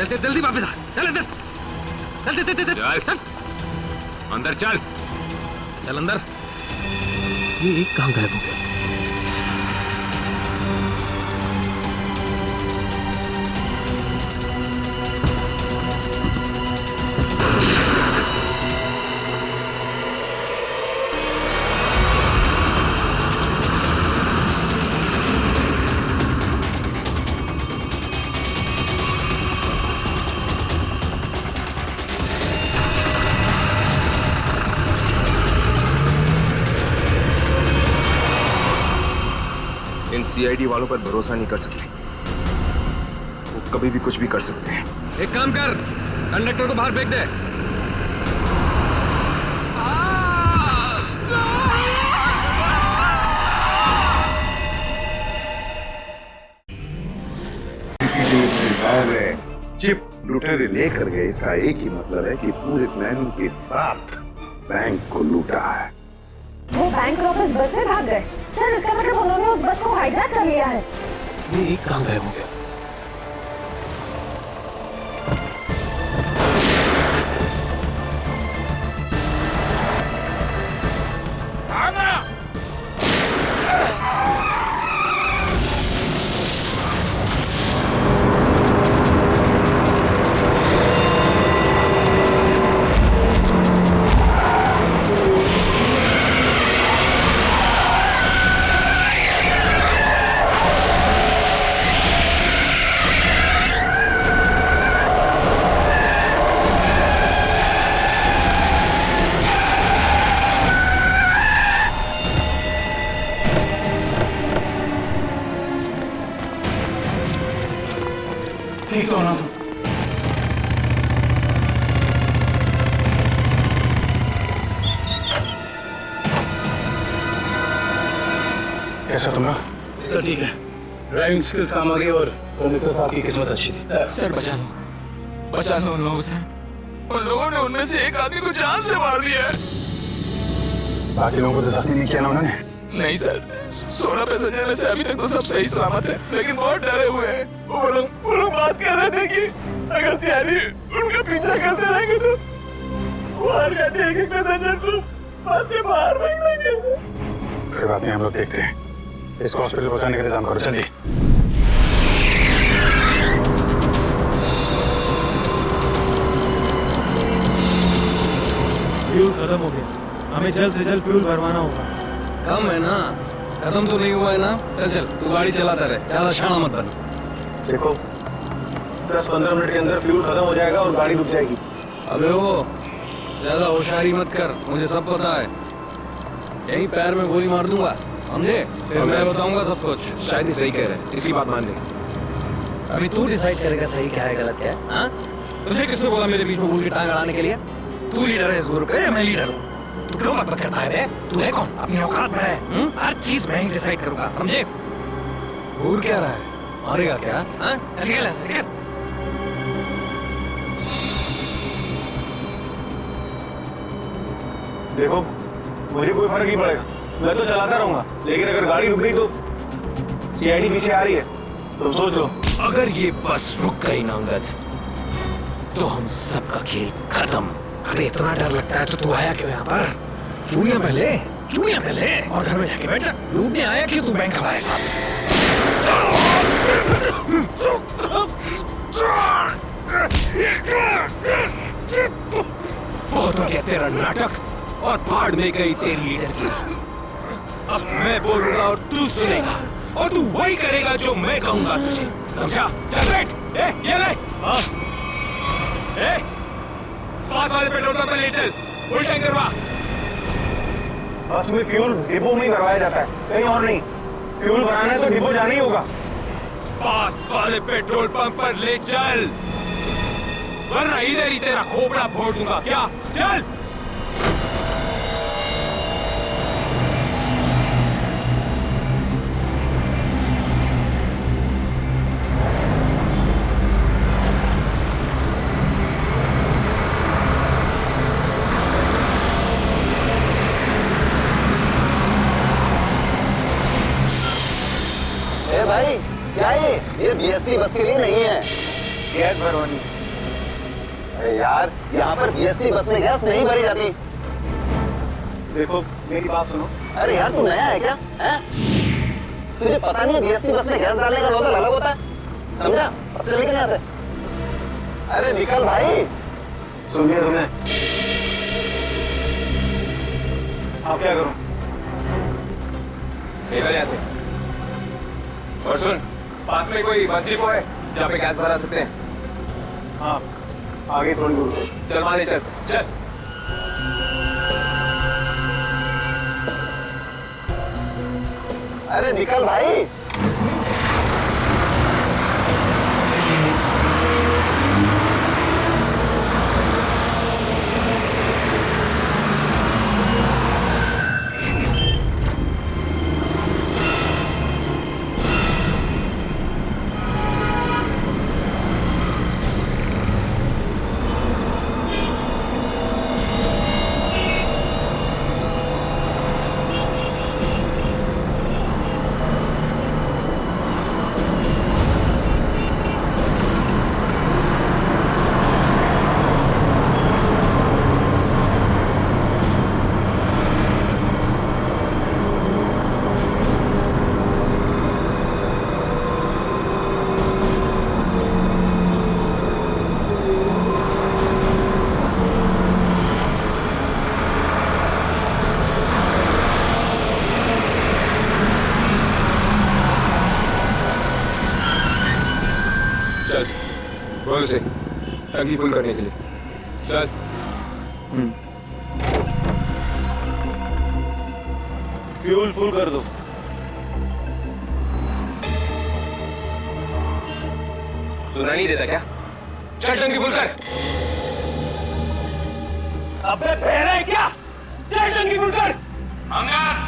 चल चल जल्दी वापस आ, चल अंदर, चल चल चल चल चल अंदर, चल चल अंदर। ये एक कहाँ गायब हो गया? इन सीआईडी वालों पर भरोसा नहीं कर सकते, वो कभी भी कुछ भी कर सकते हैं। एक काम कर, कंडक्टर को बाहर फेंक दे। चिप लुटेरे लेकर गए, इसका एक ही मतलब है कि पूरे प्लानिंग के साथ बैंक को लूटा है। वो बैंक वापस बस में भाग गए सर, इसका मतलब उन्होंने उस बस को हाईजैक कर लिया है। ये एक कहाँ गायब हो गया? ठीक तो होना तुम। कैसा तुम? सर ठीक है, ड्राइविंग स्किल्स काम आ गई और मित्र साहब की किस्मत अच्छी थी। सर बचा लो उन लोगों से। उन लोगों ने उनमें से एक आदमी को जान से मार दिया है। बाकी लोगों को तो जख्मी नहीं किया ना उन्होंने? नहीं सर, 16 पैसेंजर में से अभी तक तो सब सही सलामत है, लेकिन बहुत डरे हुए हैं। वो लोग बात कर रहे थे कि अगर सीआईडी उनका पीछा करते रहेंगे तो वो हर घंटे एक पैसेंजर को बस के बाहर फेंक देंगे। कोई बात नहीं, हम लोग देखते हैं। इसको हॉस्पिटल पहुंचाने का इंतजाम करो जल्दी। फ्यूल खत्म हो गया, हमें जल्द से जल्द फ्यूल भरवाना होगा। कम है ना, खत्म तो नहीं हुआ है ना। चल चल तू गाड़ी चलाता रहे, ज्यादा शाना मत बन। देखो 10-15 मिनट के अंदर फ्यूल खत्म हो जाएगा और गाड़ी रुक जाएगी। अबे वो ज्यादा होशियारी मत कर, मुझे सब पता है। यही पैर में गोली मार दूंगा, समझे? फिर मैं बताऊंगा सब कुछ। शायद ही सही कह रहे हैं, इसी बात मान ले। अभी तू डिसाइड करेगा सही क्या है गलत क्या है। हाँ? तुझे किसने बोला मेरे बीच में भूल की टांग अड़ाने के लिए? तू लीडर है इस ग्रुप का या मैं लीडर हूँ? तू क्यों बकबक करता है बे? तू है कौन? अपनी औकात में है। हर चीज मैं ही डिसाइड करूंगा, समझे? भूल क्या रहा है? मारेगा क्या? हाँ? निकल यहाँ से, निकल। देखो मुझे कोई फर्क नहीं पड़ेगा, मैं तो चलाता रहूंगा, लेकिन अगर गाड़ी रुक गई तो सीआईडी पीछे आ रही है, तुम सोच लो। अगर ये बस रुक गई ना अंगद, तो हम सबका खेल खत्म। अरे इतना डर लगता है तो तू आया क्यों यहाँ पर? चूड़ियां पहले और घर में जाके बैठ जा। लूटने आया क्यों तू बैंक हमारे साथ? बहुत हो गया तेरा नाटक और भाड़ में गई तेरी लीडर की। अब मैं बोलूंगा और तू सुनेगा और तू वही करेगा जो मैं कहूंगा तुझे, समझा? चल बैठ। ये ले। पास वाले पेट्रोल पंप पे ले चल, फुल टैंक करवा। बस में फ्यूल डिपो में ही भरवाया जाता है, कहीं और नहीं। फ्यूल भराना है तो डिपो जाना ही होगा। पास वाले पेट्रोल पंप पर ले चल, वरना इधर ही तेरा खोपड़ा फोड़ दूंगा। क्या? चल। भाई क्या ये बीएसटी बस के लिए नहीं है। गैस भरवानी। अरे यार यहाँ पर बीएसटी बस में गैस नहीं भरी जाती। देखो मेरी बात सुनो। अरे यार तू नया है क्या? है? तुझे पता नहीं है बीएसटी बस में गैस डालने का नोजल अलग होता है, समझा? अब चल निकल यहाँ से। अरे निकल भाई। सुन लिया तुमने? अब क्या करूं? निकल यहाँ से। और सुन, पास में कोई बस डिपो है जहाँ पे गैस भरा सकते हैं? हाँ, आगे थोड़ी दूर। चल मान ले, चल चल। अरे निकल भाई। बोल से टंकी फुल करने के लिए चल। फ्यूल फुल कर दो। सुना नहीं देता क्या? चल टंकी फुल कर। अबे बहरा है क्या? चल टंकी फुल कर। अंगद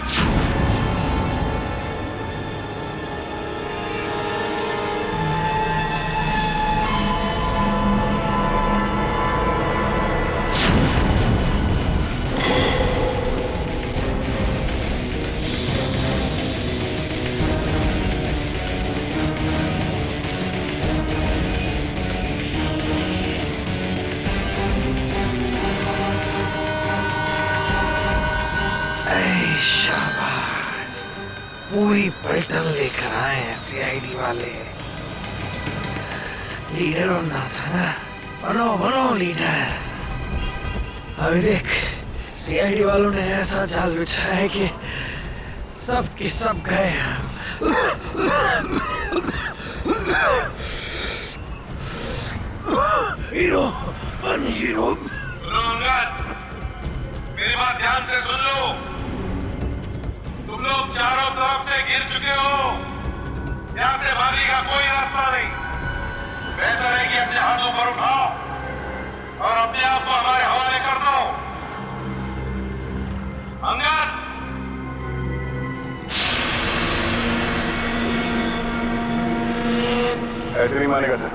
पूरी पलटन लेकर आए हैं सीआईडी वाले। लीडर बनना था ना, बनो बनो लीडर। अभी देख सीआईडी वालों ने ऐसा जाल बिछाया है कि सब के सब गए। हीरो बन हीरो। सुनो अंगद, मेरी बात ध्यान से सुन लो। तुम लोग चारों तरफ से घिर चुके हो, यहां से भागने का कोई रास्ता नहीं। बेहतर है कि अपने हाथ ऊपर उठाओ और अपने आप को हमारे हवाले कर दो। अंगद, ऐसे नहीं मानेगा सर।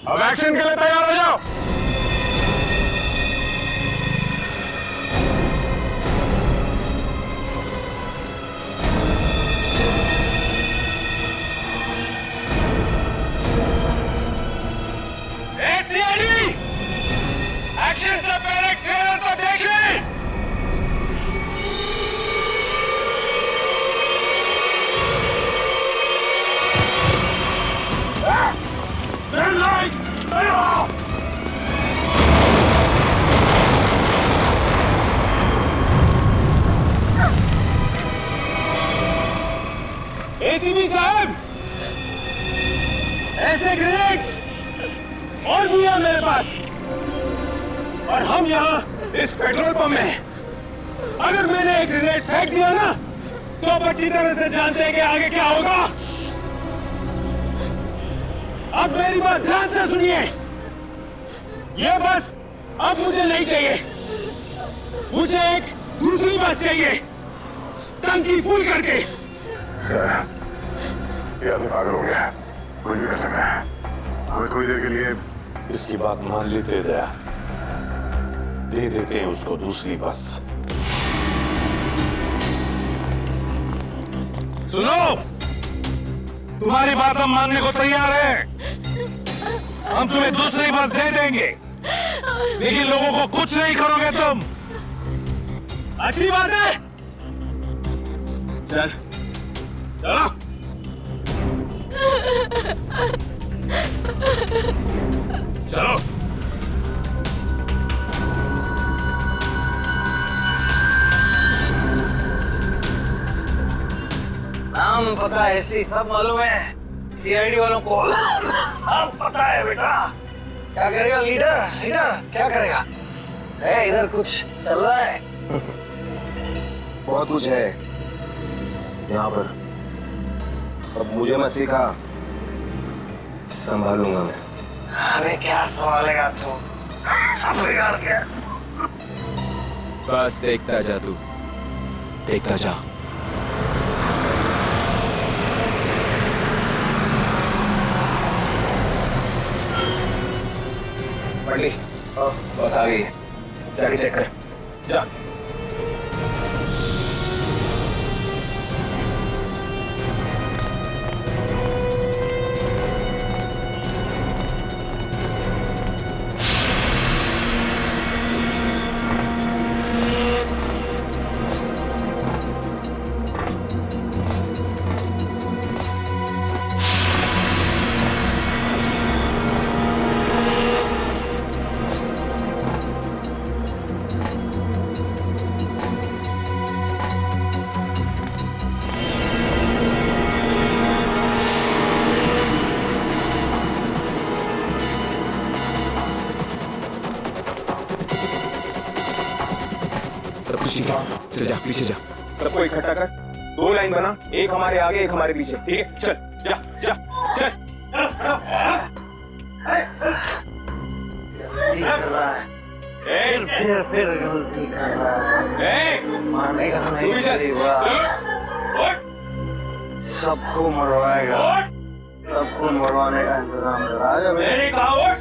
अब एक्शन के लिए तैयार हो जाओ। एक्शन से पहले ट्रेलर तो देख ले। एसीपी साहब, ऐसे ग्रेनेड्स और भी है मेरे पास, और हम यहाँ इस पेट्रोल पंप में हैं। अगर मैंने एक ग्रेनेड फेंक दिया ना, तो आप अच्छी तरह से जानते हैं कि आगे क्या होगा। अब मेरी बात ध्यान से सुनिए। ये बस अब मुझे नहीं चाहिए, मुझे एक दूसरी बस चाहिए, टंकी फुल करके। सर, ये आदमी पागल हो गया, कुछ भी कर सकता है। हमें थोड़ी देर के लिए इसकी बात मान लेते दया, दे देते हैं उसको दूसरी बस। सुनो, तुम्हारी बात हम मानने को तैयार हैं। हम तुम्हें दूसरी बस दे देंगे, लेकिन लोगों को कुछ नहीं करोगे तुम। अच्छी बात है। चल चलो। चलो। नाम पता हिस्ट्री सब मालूम है सीआईडी वालों को। सब पता है बेटा। क्या करेगा लीडर? लीडर क्या करेगा? है इधर कुछ चल रहा है? बहुत कुछ है यहाँ पर। अब मुझे मत सिखा, संभालूंगा मैं। अरे क्या संभालेगा तू? सब बिगाड़ गया। बस देखता जा तू, देखता जा। पंडी, बस आ गई है, जाके चेक कर। जा। ठीक है, चल जा, पीछे जा। सबको इकट्ठा कर, 2 लाइन बना, एक हमारे आगे एक हमारे पीछे, ठीक है? चल जा जा चल। फिर गलती कर रहा है। मानेगा नहीं करेगा। सबको मरवाएगा, सबको मरवाने का इंतजाम करा। मेरी कहा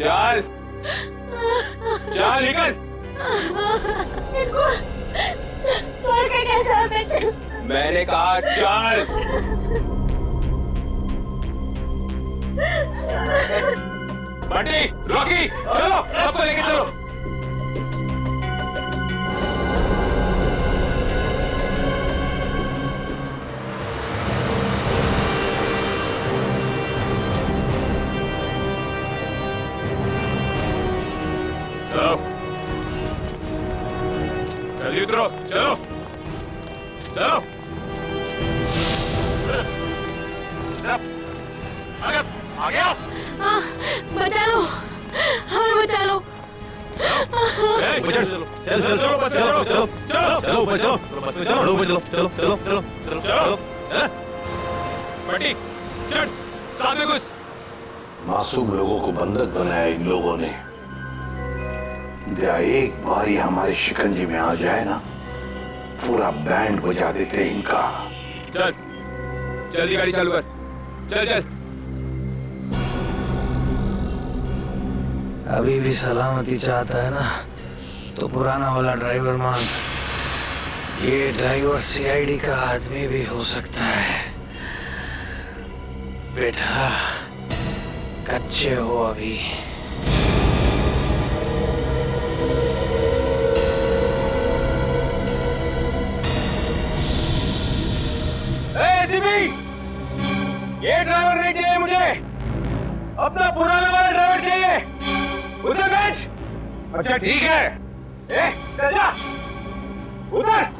चल चल निकल। इनको छोड़ के कैसे आ सकते? मैंने कहा चल। बंटी, रॉकी, चलो सबको लेके चलो। उतरो, चलो चलो। आगे आओ। बचा लो, हमें बचा लो। चलो चलो चलो बस चलो चलो चलो चलो बस चलो बस में चलो चलो चलो चलो चलो चलो बटी चढ़ साथ में घुस। मासूम लोगों को बंधक बनाया इन लोगों ने। या एक बार ही हमारे शिकंजे में आ जाए ना, पूरा बैंड बजा देते इनका। चल जल्दी गाड़ी चालू कर, चल चल। अभी भी सलामती चाहता है ना तो पुराना वाला ड्राइवर मांग। ये ड्राइवर सीआईडी का आदमी भी हो सकता है। बेटा कच्चे हो अभी। ये ड्राइवर नहीं चाहिए मुझे, अपना पुराना वाला ड्राइवर चाहिए। उसे बेच। अच्छा ठीक है, चल जा उधर।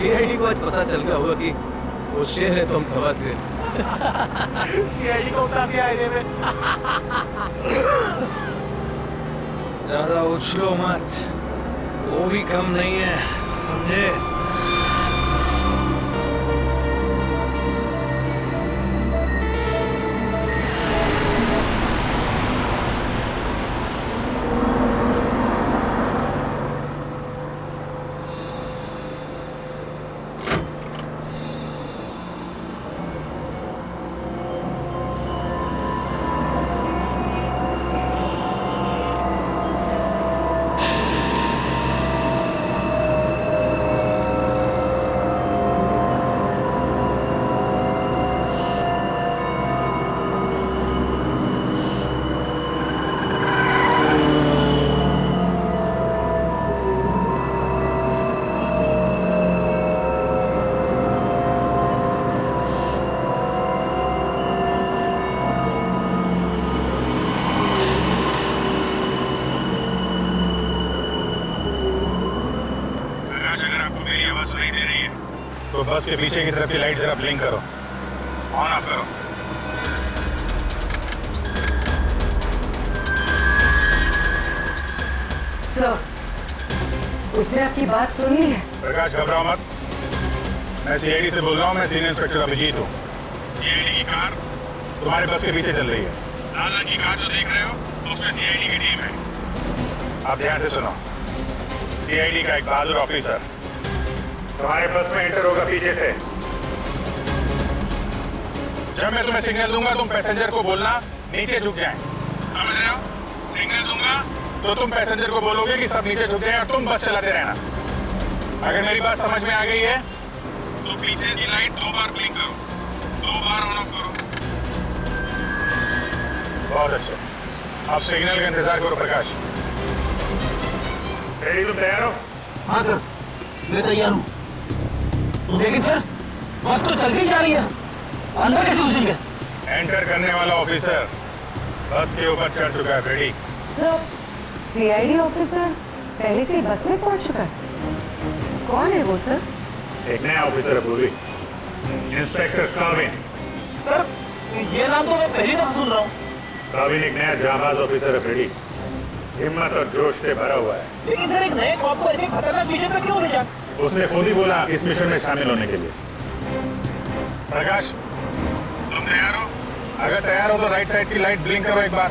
सीआईडी को आज पता चल गया होगा कि वो शेर है तो हम सवा शेर। सीआईडी को उठा दिया आईने में। ज्यादा उछलो मत, वो भी कम नहीं है, समझे? तो बस के पीछे की तरफ की लाइट जरा ब्लिंक करो, ऑन ऑफ करो। सर, उसने आपकी बात सुनी है? प्रकाश घबराओ मत, मैं सीआईडी से बोल रहा हूँ। मैं सीनियर इंस्पेक्टर अभिजीत हूँ। सीआईडी की कार तुम्हारे बस के पीछे चल रही है। लाल रंग की कार जो देख रहे हो उसमें सीआईडी की टीम है। आप ध्यान से सुनो, सीआईडी का एक बहादुर ऑफिसर तुम्हारे बस में एंटर होगा पीछे से। जब मैं तुम्हें सिग्नल दूंगा तुम पैसेंजर को बोलना नीचे झुक जाएं। समझ रहे हो? सिग्नल दूंगा तो तुम पैसेंजर को बोलोगे कि सब नीचे झुक जाएं और तुम बस चलाते रहना। अगर मेरी बात समझ में आ गई है तो पीछे की लाइट 2 बार ब्लिंक करो, 2 बार ऑन ऑफ करो। बहुत अच्छा, अब सिग्नल का इंतजार करो। प्रकाश रेडी? तुम तैयार हो? हाँ सर, मैं तैयार हूँ। लेकिन सर बस तो चल ही जा रही है, अंदर कैसे घुसेंगे? एंटर करने वाला ऑफिसर बस के ऊपर चढ़ चुका है। रेडी? सर, सीआईडी ऑफिसर पहले से बस में पहुंच चुका है। कौन है वो सर? एक नया ऑफिसर है पूरी, इंस्पेक्टर काविन। सर ये नाम तो मैं पहली दफा सुन रहा हूँ। काविन एक नया जाबाज ऑफिसर है। रेडी? हिम्मत और जोश से भरा हुआ है। लेकिन सर एक नए कॉप को ऐसे खतरनाक मिशन में क्यों भेजा? उसने खुद ही बोला इस मिशन में शामिल होने के लिए। प्रकाश, तुम तैयार हो? अगर तैयार हो तो राइट साइड की लाइट ब्लिंक करो एक बार।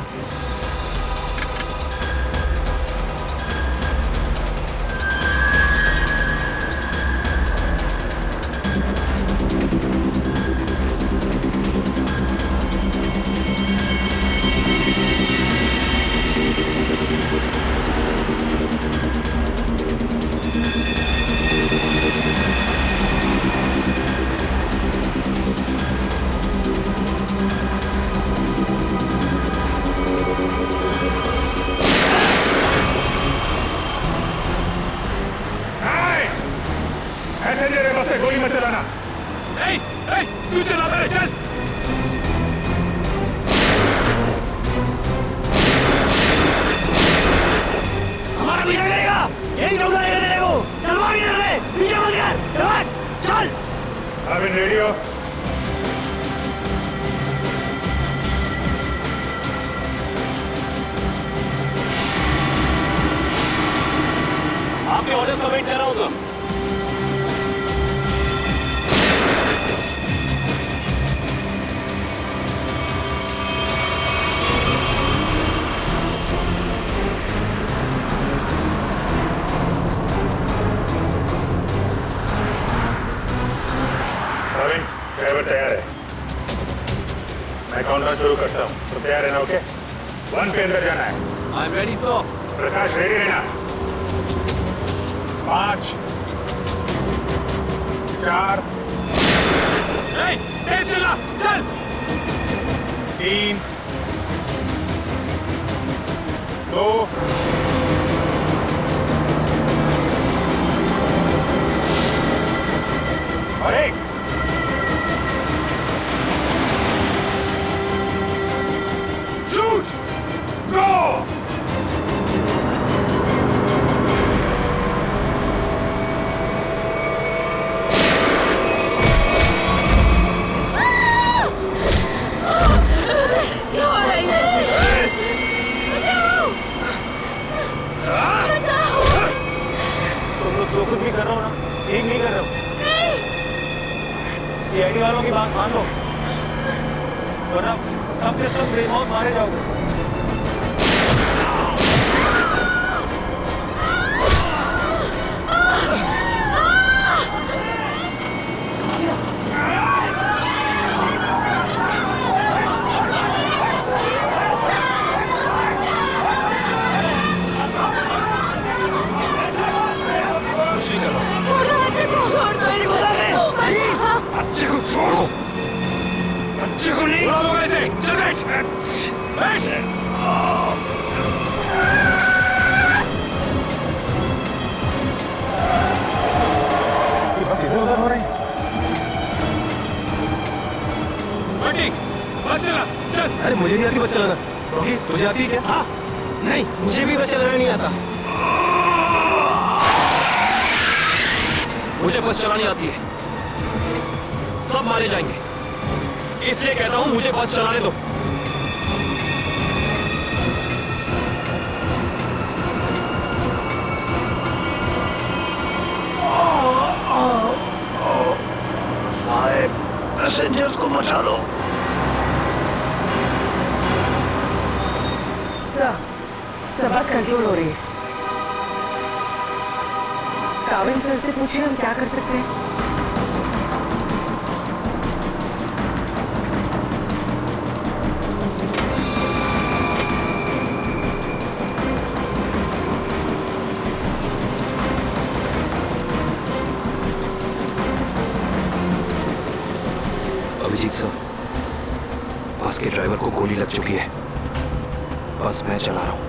पैसेंजर है, बस से गोली मत चलाना। तू चलाता है, चल। हमारा पीछा करेगा, यही ठोका देगा तेरे को। चल भाग इधर से, पीछे मत कर, चल चल। अब इन रेडियो आपके ऑर्डर्स का वेट कर रहा हूँ सर। ड्राइवर तैयार है। मैं काउंटडाउन शुरू करता हूँ, तो तैयार है ना? ओके, 1 पे अंदर जाना है। I am ready sir. Prakash ready रहना। 5 4 तेज चला, चल। 3 2 और 1। शूट, गो। जो कुछ भी कर रहा हूँ ना, ठीक नहीं कर रहा हूँ। सीआईडी वालों की बात मान लो, वरना सब के सब बेमौत मारे जाओगे। बच्चे को छोड़ो, बच्चे को नहीं बुला दो ऐसे। चल बैठ, बैठ। बस इधर उधर हो रहे हैं। बस चला, चल। अरे मुझे नहीं आती बस चलाना। रॉकी, तुझे आती है क्या? हाँ। नहीं, मुझे भी बस चलाना नहीं आता। मुझे बस चलानी आती है। सब मारे जाएंगे, इसलिए कहता हूं मुझे बस चलाने दो। साहब, पैसेंजर्स को बचा लो। सर बस कंट्रोल हो रही है। काबिल सर से पूछिए हम क्या कर सकते हैं। अभिजीत सर, बस के ड्राइवर को गोली लग चुकी है। बस मैं चला रहा हूं,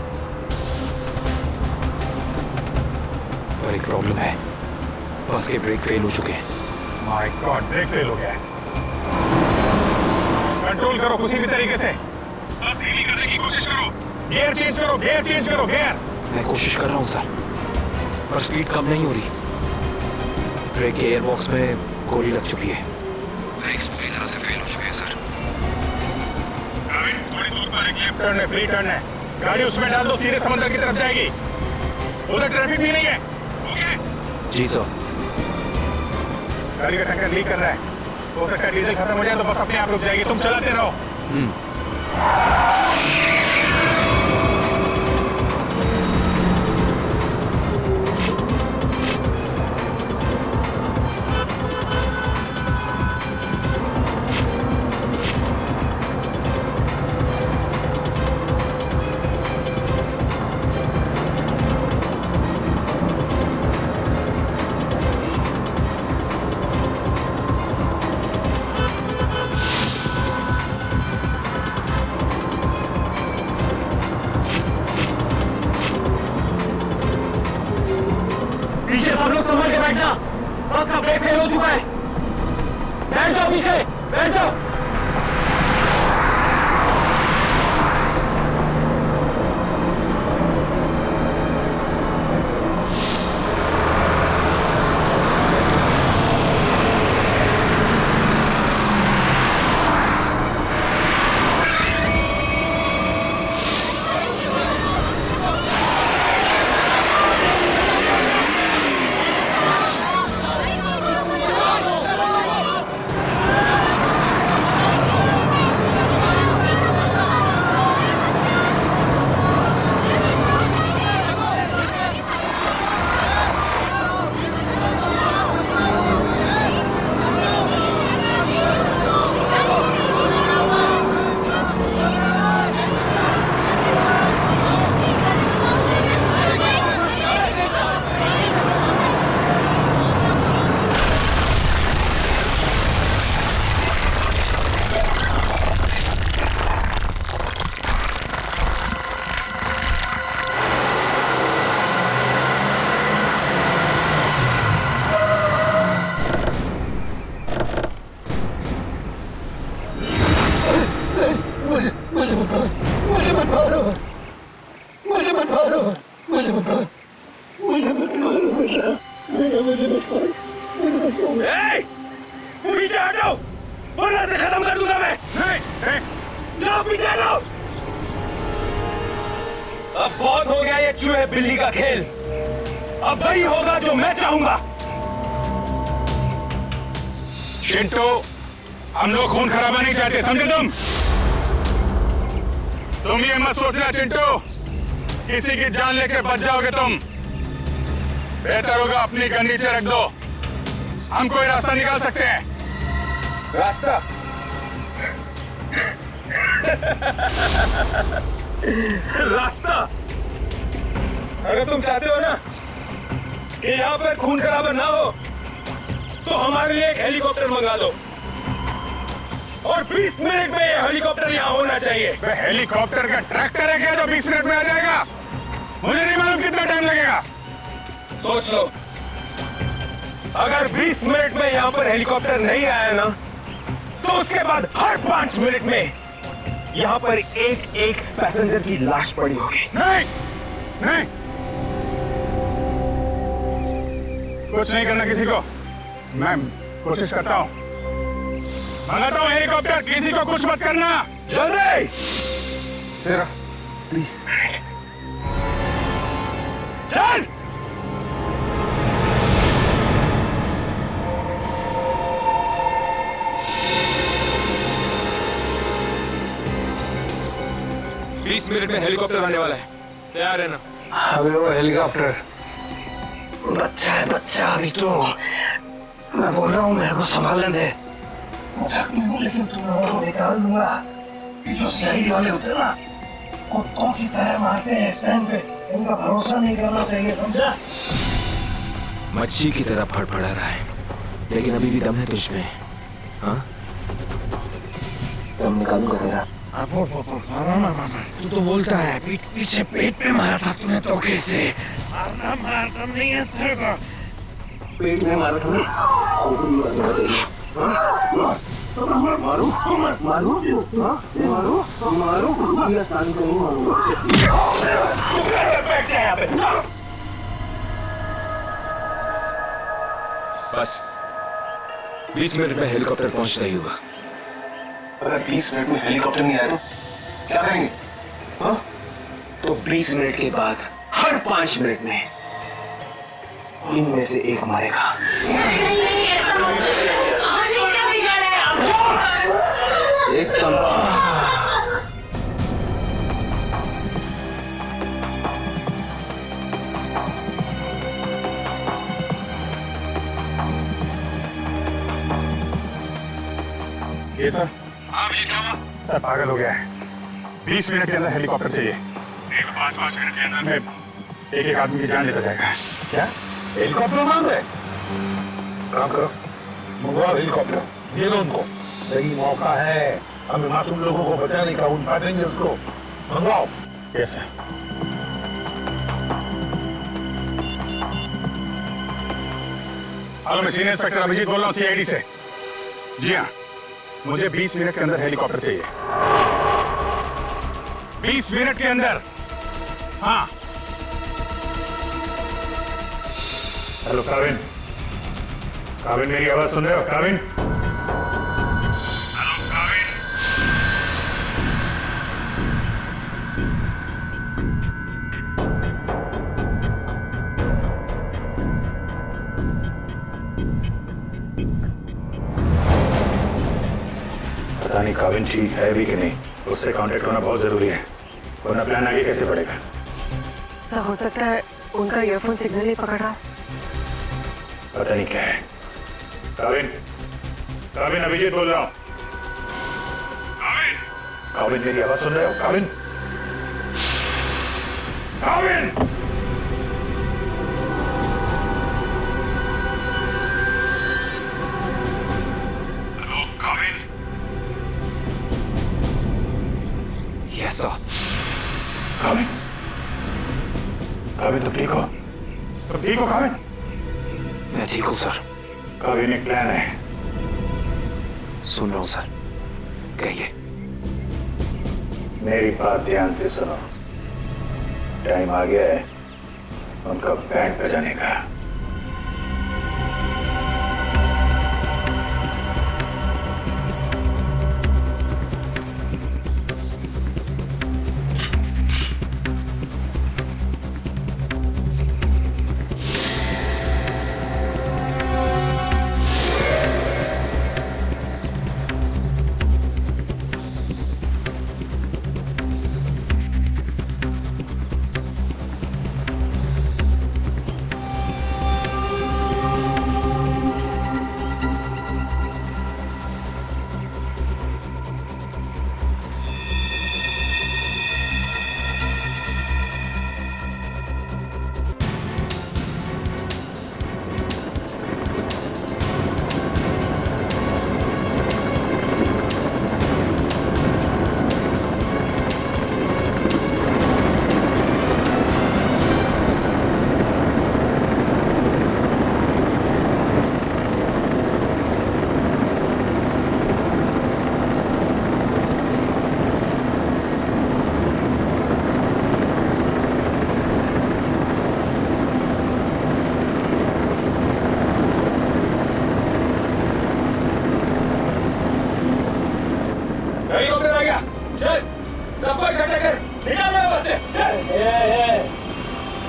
पर एक प्रॉब्लम है। बस के ब्रेक फेल हो चुके हैं। माय गॉड, ब्रेक फेल हो गया है। कंट्रोल करो किसी भी तरीके से। बस धीमी करने की कोशिश करो। गियर चेंज करो, गियर चेंज करो, गियर। मैं कोशिश कर रहा हूं सर, पर स्पीड कम नहीं हो रही। ब्रेक के एयरबॉक्स में गोली लग चुकी है। ब्रेक्स पूरी तरह से फेल हो चुके हैं सर। थोड़ी दूर पर एक लेफ्ट टर्न है, फ्री टर्न है। गाड़ी उसमें डाल दो, सीधे समंदर की तरफ जाएगी। उधर ट्रैफिक भी नहीं है। ओके? जी सर। गाड़ी का टैंकर लीक कर रहा है, हो सकता है डीजल खत्म हो जाए तो बस अपने आप रुक जाएगी। तुम चलाते रहो। पीछे सब लोग संभल के बैठना, बस का ब्रेक फेल हो चुका है। बैठ जाओ पीछे, बैठ जाओ। पीछे हटो, वरना से खत्म कर दूंगा मैं। नहीं, जाओ पीछे हटो। अब बहुत हो गया ये चूहे बिल्ली का खेल। अब वही होगा जो मैं चाहूंगा। चिंटू, हम लोग खून खराबा नहीं चाहते, समझे तुम? तुम ये मत सोचना चिंटू, किसी की जान लेके बच जाओगे तुम। बेहतर होगा अपनी गन नीचे रख दो, हम कोई रास्ता निकाल सकते हैं। रास्ता? रास्ता? अगर तुम चाहते हो ना कि यहाँ पर खून खराबा ना हो, तो हमारे लिए एक हेलीकॉप्टर मंगा दो। और 20 मिनट में ये हेलीकॉप्टर यहाँ होना चाहिए। हेलीकॉप्टर का ट्रैक्टर है क्या जो 20 मिनट में आ जाएगा? मुझे नहीं मालूम कितना टाइम लगेगा। सोच लो, अगर 20 मिनट में यहाँ पर हेलीकॉप्टर नहीं आया ना, तो उसके बाद हर 5 मिनट में यहाँ पर एक एक पैसेंजर की लाश पड़ी होगी। नहीं, नहीं, कुछ नहीं करना किसी को। मैं कोशिश करता हूँ, मंगाता हूँ हेलीकॉप्टर, किसी को कुछ मत करना। जल्दी, सिर्फ 20 मिनट। चल। बीस मिनट में हेलीकॉप्टर आने वाला है, तैयार है ना? अबे वो हेलीकॉप्टर बच्चा है, बच्चा। अभी तो मैं बोल रहा हूँ मेरे को संभालने दे। मजाक नहीं हूँ, लेकिन तुम्हें निकाल दूंगा। जो सीआईडी वाले होते हैं ना, कुत्तों की तरह मारते हैं इस टाइम पे। उनका भरोसा नहीं करना चाहिए, समझा? मच्छी की तरह फड़फड़ा रहा है, लेकिन अभी भी दम है तुझमें। हाँ, दम निकालूंगा तेरा। तू तो बोलता है पीठ पीछे पेट पे मारा था तूने धोखे से। मारना मार दम नहीं है तेरे को। पेट में मारा था ना, मारू मारू मारू मारू ये आसानी से नहीं मारूंगा। बैठ जा यहाँ पे। बस 20 मिनट में हेलीकॉप्टर पहुंचता ही होगा। अगर 20 मिनट में हेलीकॉप्टर नहीं आया तो क्या करेंगे? हाँ? 20 मिनट के बाद हर 5 मिनट में इनमें से एक मरेगा। एकदम ये सर, सर पागल हो गया है। 20 मिनट के अंदर हेलीकॉप्टर चाहिए। नहीं तो 5 मिनट के अंदर में एक आदमी की जान लेता जाएगा। क्या हेलीकॉप्टर मांग रहे? काम करो, मंगवाओ हेलीकॉप्टर, दे दो उनको। सही मौका है हमें मासूम लोगों को बचाने का, उन पासेंगे उसको। मंगवाओ। Yes sir. हेलो, मैं सीनियर इंस्पेक्टर अभिजीत बोल रहा हूँ CID से। जी हाँ, मुझे 20 मिनट के अंदर हेलीकॉप्टर चाहिए। 20 मिनट के अंदर। हाँ। हेलो काविन, काविन मेरी आवाज सुन रहे हो? काविन, हेलो काविन। पता नहीं काविन ठीक है भी कि नहीं, उससे कांटेक्ट होना बहुत जरूरी है, वरना प्लान आगे कैसे बढ़ेगा। सर हो सकता है उनका ईयरफोन सिग्नल ही पकड़ रहा। पता नहीं क्या है। काविन, काविन अभिजीत बोल रहा हूं। काविन, काविन मेरी आवाज सुन रहे हो? Kavin, Kavin. Hello Kavin. Yes sir. Kavin, Kavin तुम ठीक हो? तुम ठीक हो काविन? मैं ठीक हूं सर। काविन एक प्लान है। सुन रहा हूं सर, कहिए। मेरी बात ध्यान से सुनो। टाइम आ गया है उनका बैंड बजाने का।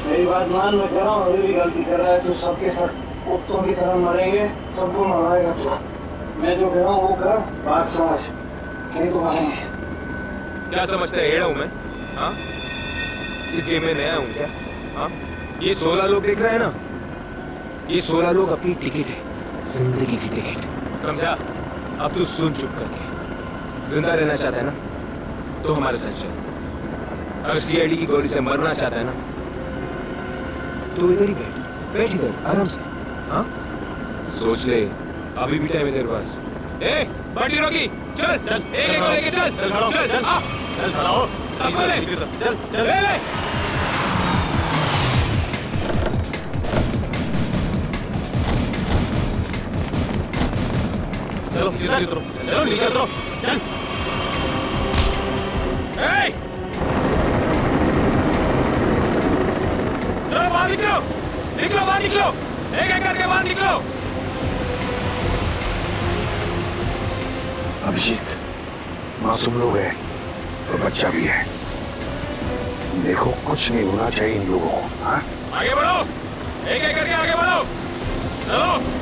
मेरी बात मान, मैं कह रहा हूँ अभी भी गलती कर रहा है तो सबके सब कुत्तों की तरह मरेंगे, सबको मरवाएगा तू। मैं जो कह रहा हूँ वो कर, बात समझ, नहीं तो मरेंगे। क्या समझते हैं हेड़ा हूँ मैं? हाँ, इस गेम में नया हूँ क्या? हाँ, ये 16 लोग देख रहे हैं ना, ये 16 लोग अपनी टिकट है, जिंदगी की टिकट, समझा? अब तू सुन चुप करके। जिंदा रहना चाहता है ना तो हमारे साथ चल। अगर CID की गोली से मरना चाहता है ना तो इधर ही बैठ इधर आराम से। हाँ, सोच ले, अभी भी टाइम है तेरे पास। ए, पार्टी रोकी, चल चल, एक को लेके चल, चल चल, आ, चल खड़ा हो, सबको ले, चल चल, ले। चलो नीचे उतरो, चलो नीचे उतरो, चल। चलो बाहर निकलो, निकलो बाहर निकलो, एक एक करके बाहर निकलो। अभिजीत, मासूम लोग हैं और बच्चा भी है, देखो कुछ नहीं होना चाहिए इन लोगों को। हाँ? आगे बढ़ो, एक एक करके आगे बढ़ो, चलो।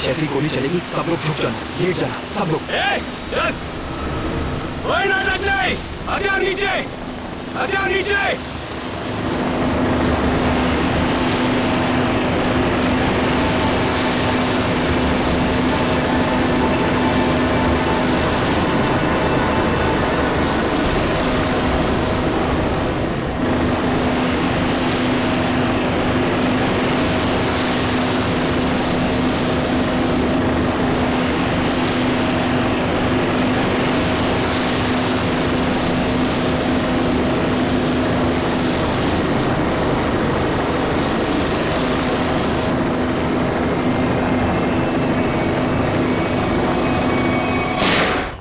जैसी गोली चलेगी सब लोग झुक जाना, लेट जाना सब लोग। चल, कोई नाटक नहीं, हथियार नीचे, हथियार नीचे।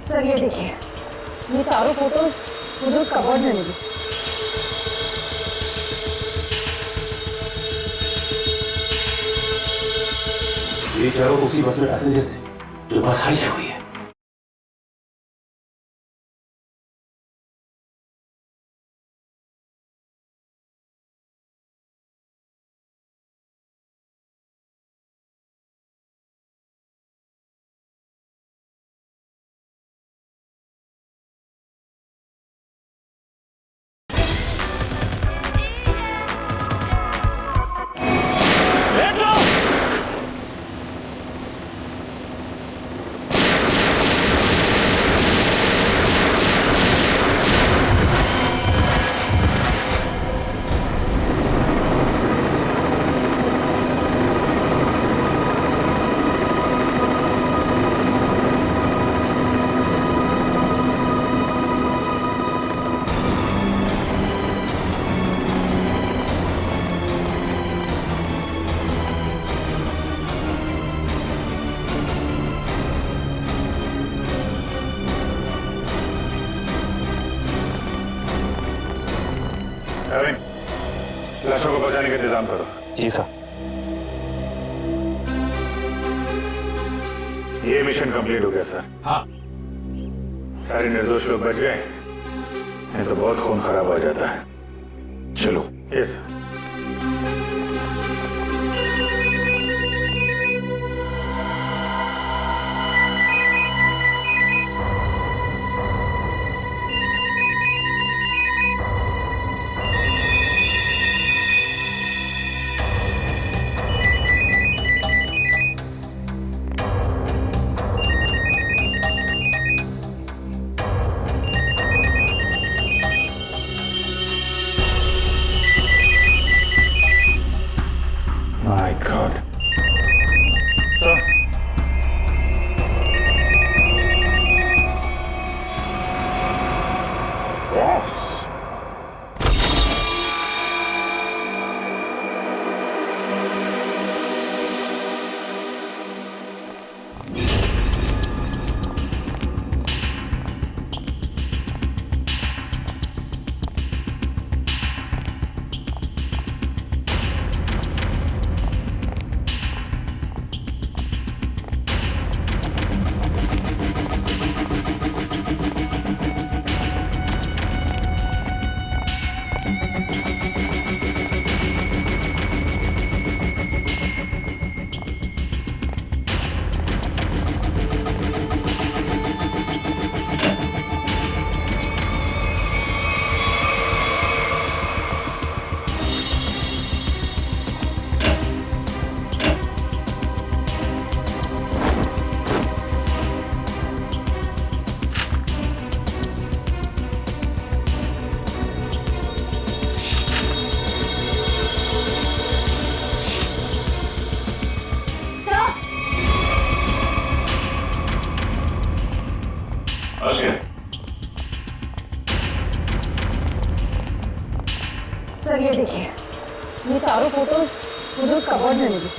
सर ये देखिए, ये चारों फोटोज मुझे उस कबर्ड में मिली। ये चारों उसी बस में पैसेंजर्स थे जो बस हाईजैक हुई है। लाशों को बचाने का इंतजाम करो। जी सर। ये मिशन कंप्लीट हो गया सर। हाँ। सारे निर्दोष लोग बच गए, नहीं तो बहुत खून खराब हो जाता है। चलो। यस। देखिए, ये चारों फोटोज मुझे उस कबर्ड में मिली।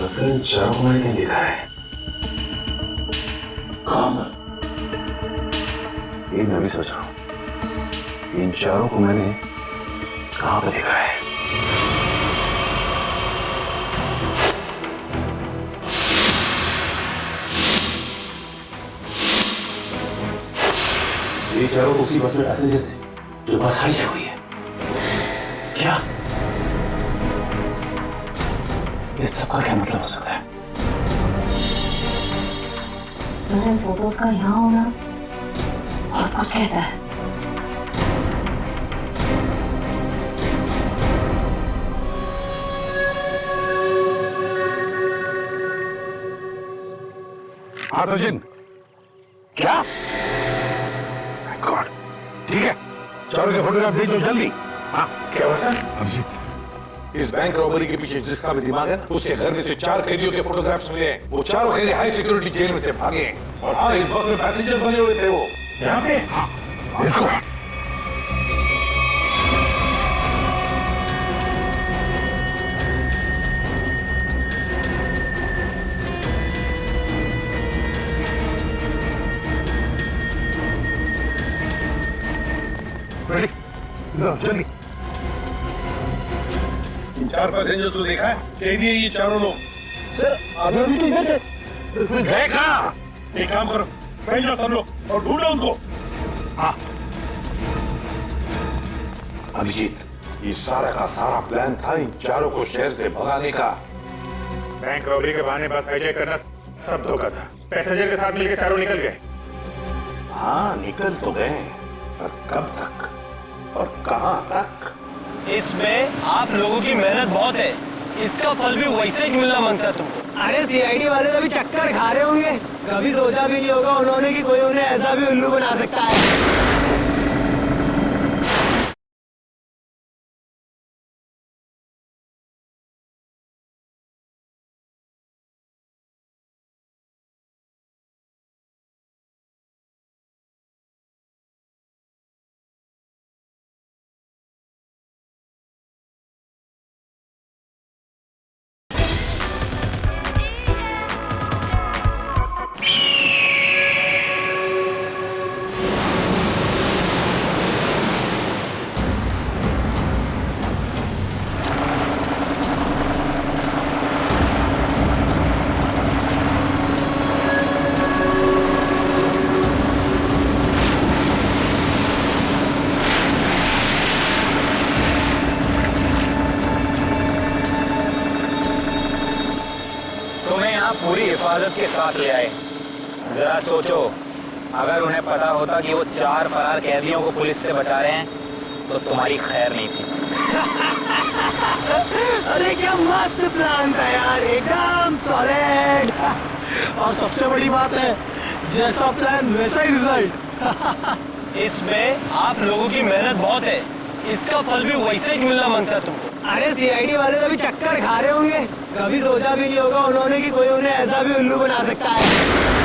लगता है इन चारों को मैंने कहीं देखा है। कहाँ? ये मैं भी सोच रहा हूँ, इन चारों को मैंने कहाँ पे देखा है? ये चारों तो उसी बस में पैसेंजर्स थे जो बस हाईजैक हुई है। क्या इस सबका क्या मतलब हो सकता है? सर, इन फोटोज का यहाँ होना बहुत कुछ कहता है। हाँ सचिन, क्या? गॉड, ठीक है, चारों के फोटोग्राफ भेजो जल्दी। हाँ क्या हुआ सर? अभिजीत, इस बैंक रॉबरी के पीछे जिसका भी दिमाग है ना, उसके घर में से 4 कैदियों के फोटोग्राफ्स मिले हैं। वो चारों कैदी हाई सिक्योरिटी जेल में से भागे हैं। और हाँ, इस बस में पैसेंजर बने हुए थे वो। यहाँ पे? हाँ, इसको। रेडी? जल्दी। इन 4 पैसेंजर्स को देखा है? कैदी है ये चारों लोग। सर, अभी तो इधर थे। गए कहाँ? एक काम करो, फैल जाओ सब लोग और ढूंढो उनको। हाँ। अभिजीत, ये सारा का सारा प्लान था इन चारों को शहर से भगाने का। बैंक रॉबरी के बहाने बस हाईजैक करना सब धोखा था। पैसेंजर के साथ मिलकर चारों निकल गए। हाँ, निकल तो गए, पर कब तक और कहां तक? इसमें आप लोगों की मेहनत बहुत है, इसका फल भी वैसे ही मिलना मांगता तुमको। अरे सीआईडी वाले तो भी चक्कर खा रहे होंगे। कभी सोचा भी नहीं होगा उन्होंने कि कोई उन्हें ऐसा भी उल्लू बना सकता है। पूरी हिफाजत के साथ ले आए। जरा सोचो, अगर उन्हें पता होता कि वो 4 फरार कैदियों को पुलिस से बचा रहे हैं तो तुम्हारी खैर नहीं थी। अरे क्या मस्त प्लान था यार, एकदम सॉलिड। और सबसे बड़ी बात है, जैसा प्लान वैसा ही रिजल्ट। इसमें आप लोगों की मेहनत बहुत है, इसका फल भी वैसे ही मिलना मांगता तुमको। अरे सीआईडी वाले तो भी चक्कर खा रहे होंगे। कभी सोचा भी नहीं होगा उन्होंने कि कोई उन्हें ऐसा भी उल्लू बना सकता है।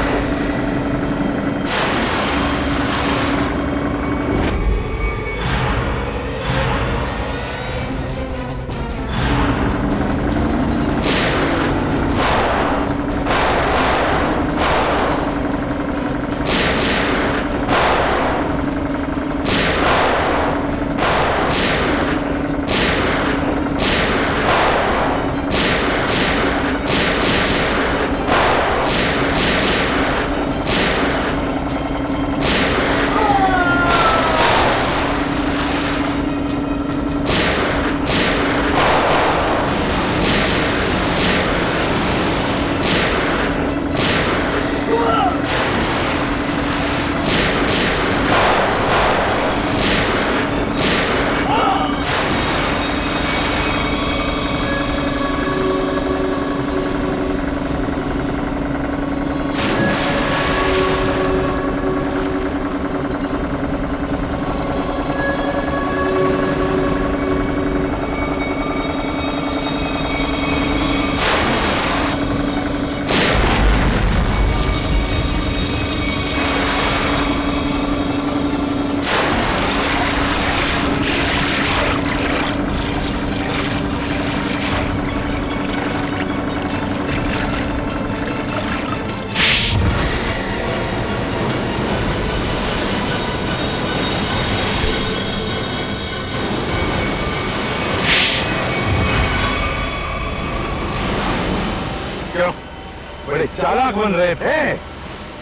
नायक बन रहे थे,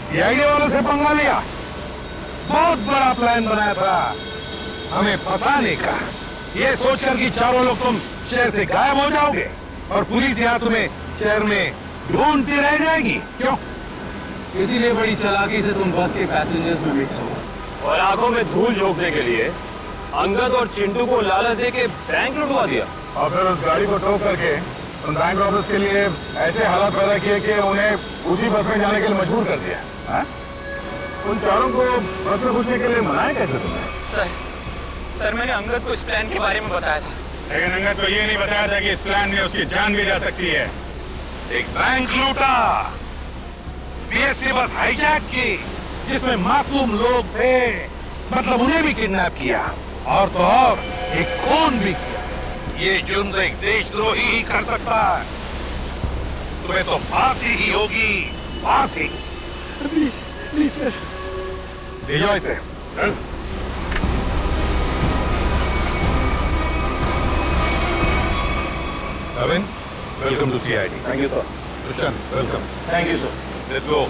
सीआईडी वालों से पंगा लिया। बहुत बड़ा प्लान बनाया था हमें फंसाने का, ये सोचकर कि चारों लोग तुम शहर से गायब हो जाओगे और पुलिस यहाँ तुम्हें शहर में ढूंढती रह जाएगी। क्यों? इसीलिए बड़ी चालाकी से तुम बस के पैसेंजर्स में मिक्स हो और आंखों में धूल झोंकने के लिए अंगद और चिंटू को लालच देके बैंक लुटवा दिया और फिर उस गाड़ी को टो करके उन बैंक ऑफिस के लिए ऐसे हालात पैदा किए कि उन्हें उसी बस में जाने के लिए मजबूर कर दिया। हाँ? उन चारों को बस में घुसने के लिए मनाया कैसे तुमने? सर मैंने अंगद को इस प्लान के बारे में बताया था। लेकिन अंगद को ये नहीं बताया था कि इस प्लान में उसकी जान भी जा सकती है। एक बैंक लूटा, बीएसटी बस हाईजैक की जिसमें मासूम लोग थे, मतलब उन्हें भी किडनैप किया और तो और एक खून भी किया। ये जुर्म तो एक देशद्रोही ही कर सकता है। तुम्हें तो फांसी ही होगी, फांसी। प्लीज प्लीज सर, ले जाओ इसे। चल। Navin, welcome to CID. Thank you, sir. Krishan, welcome. Thank you, sir. Let's go.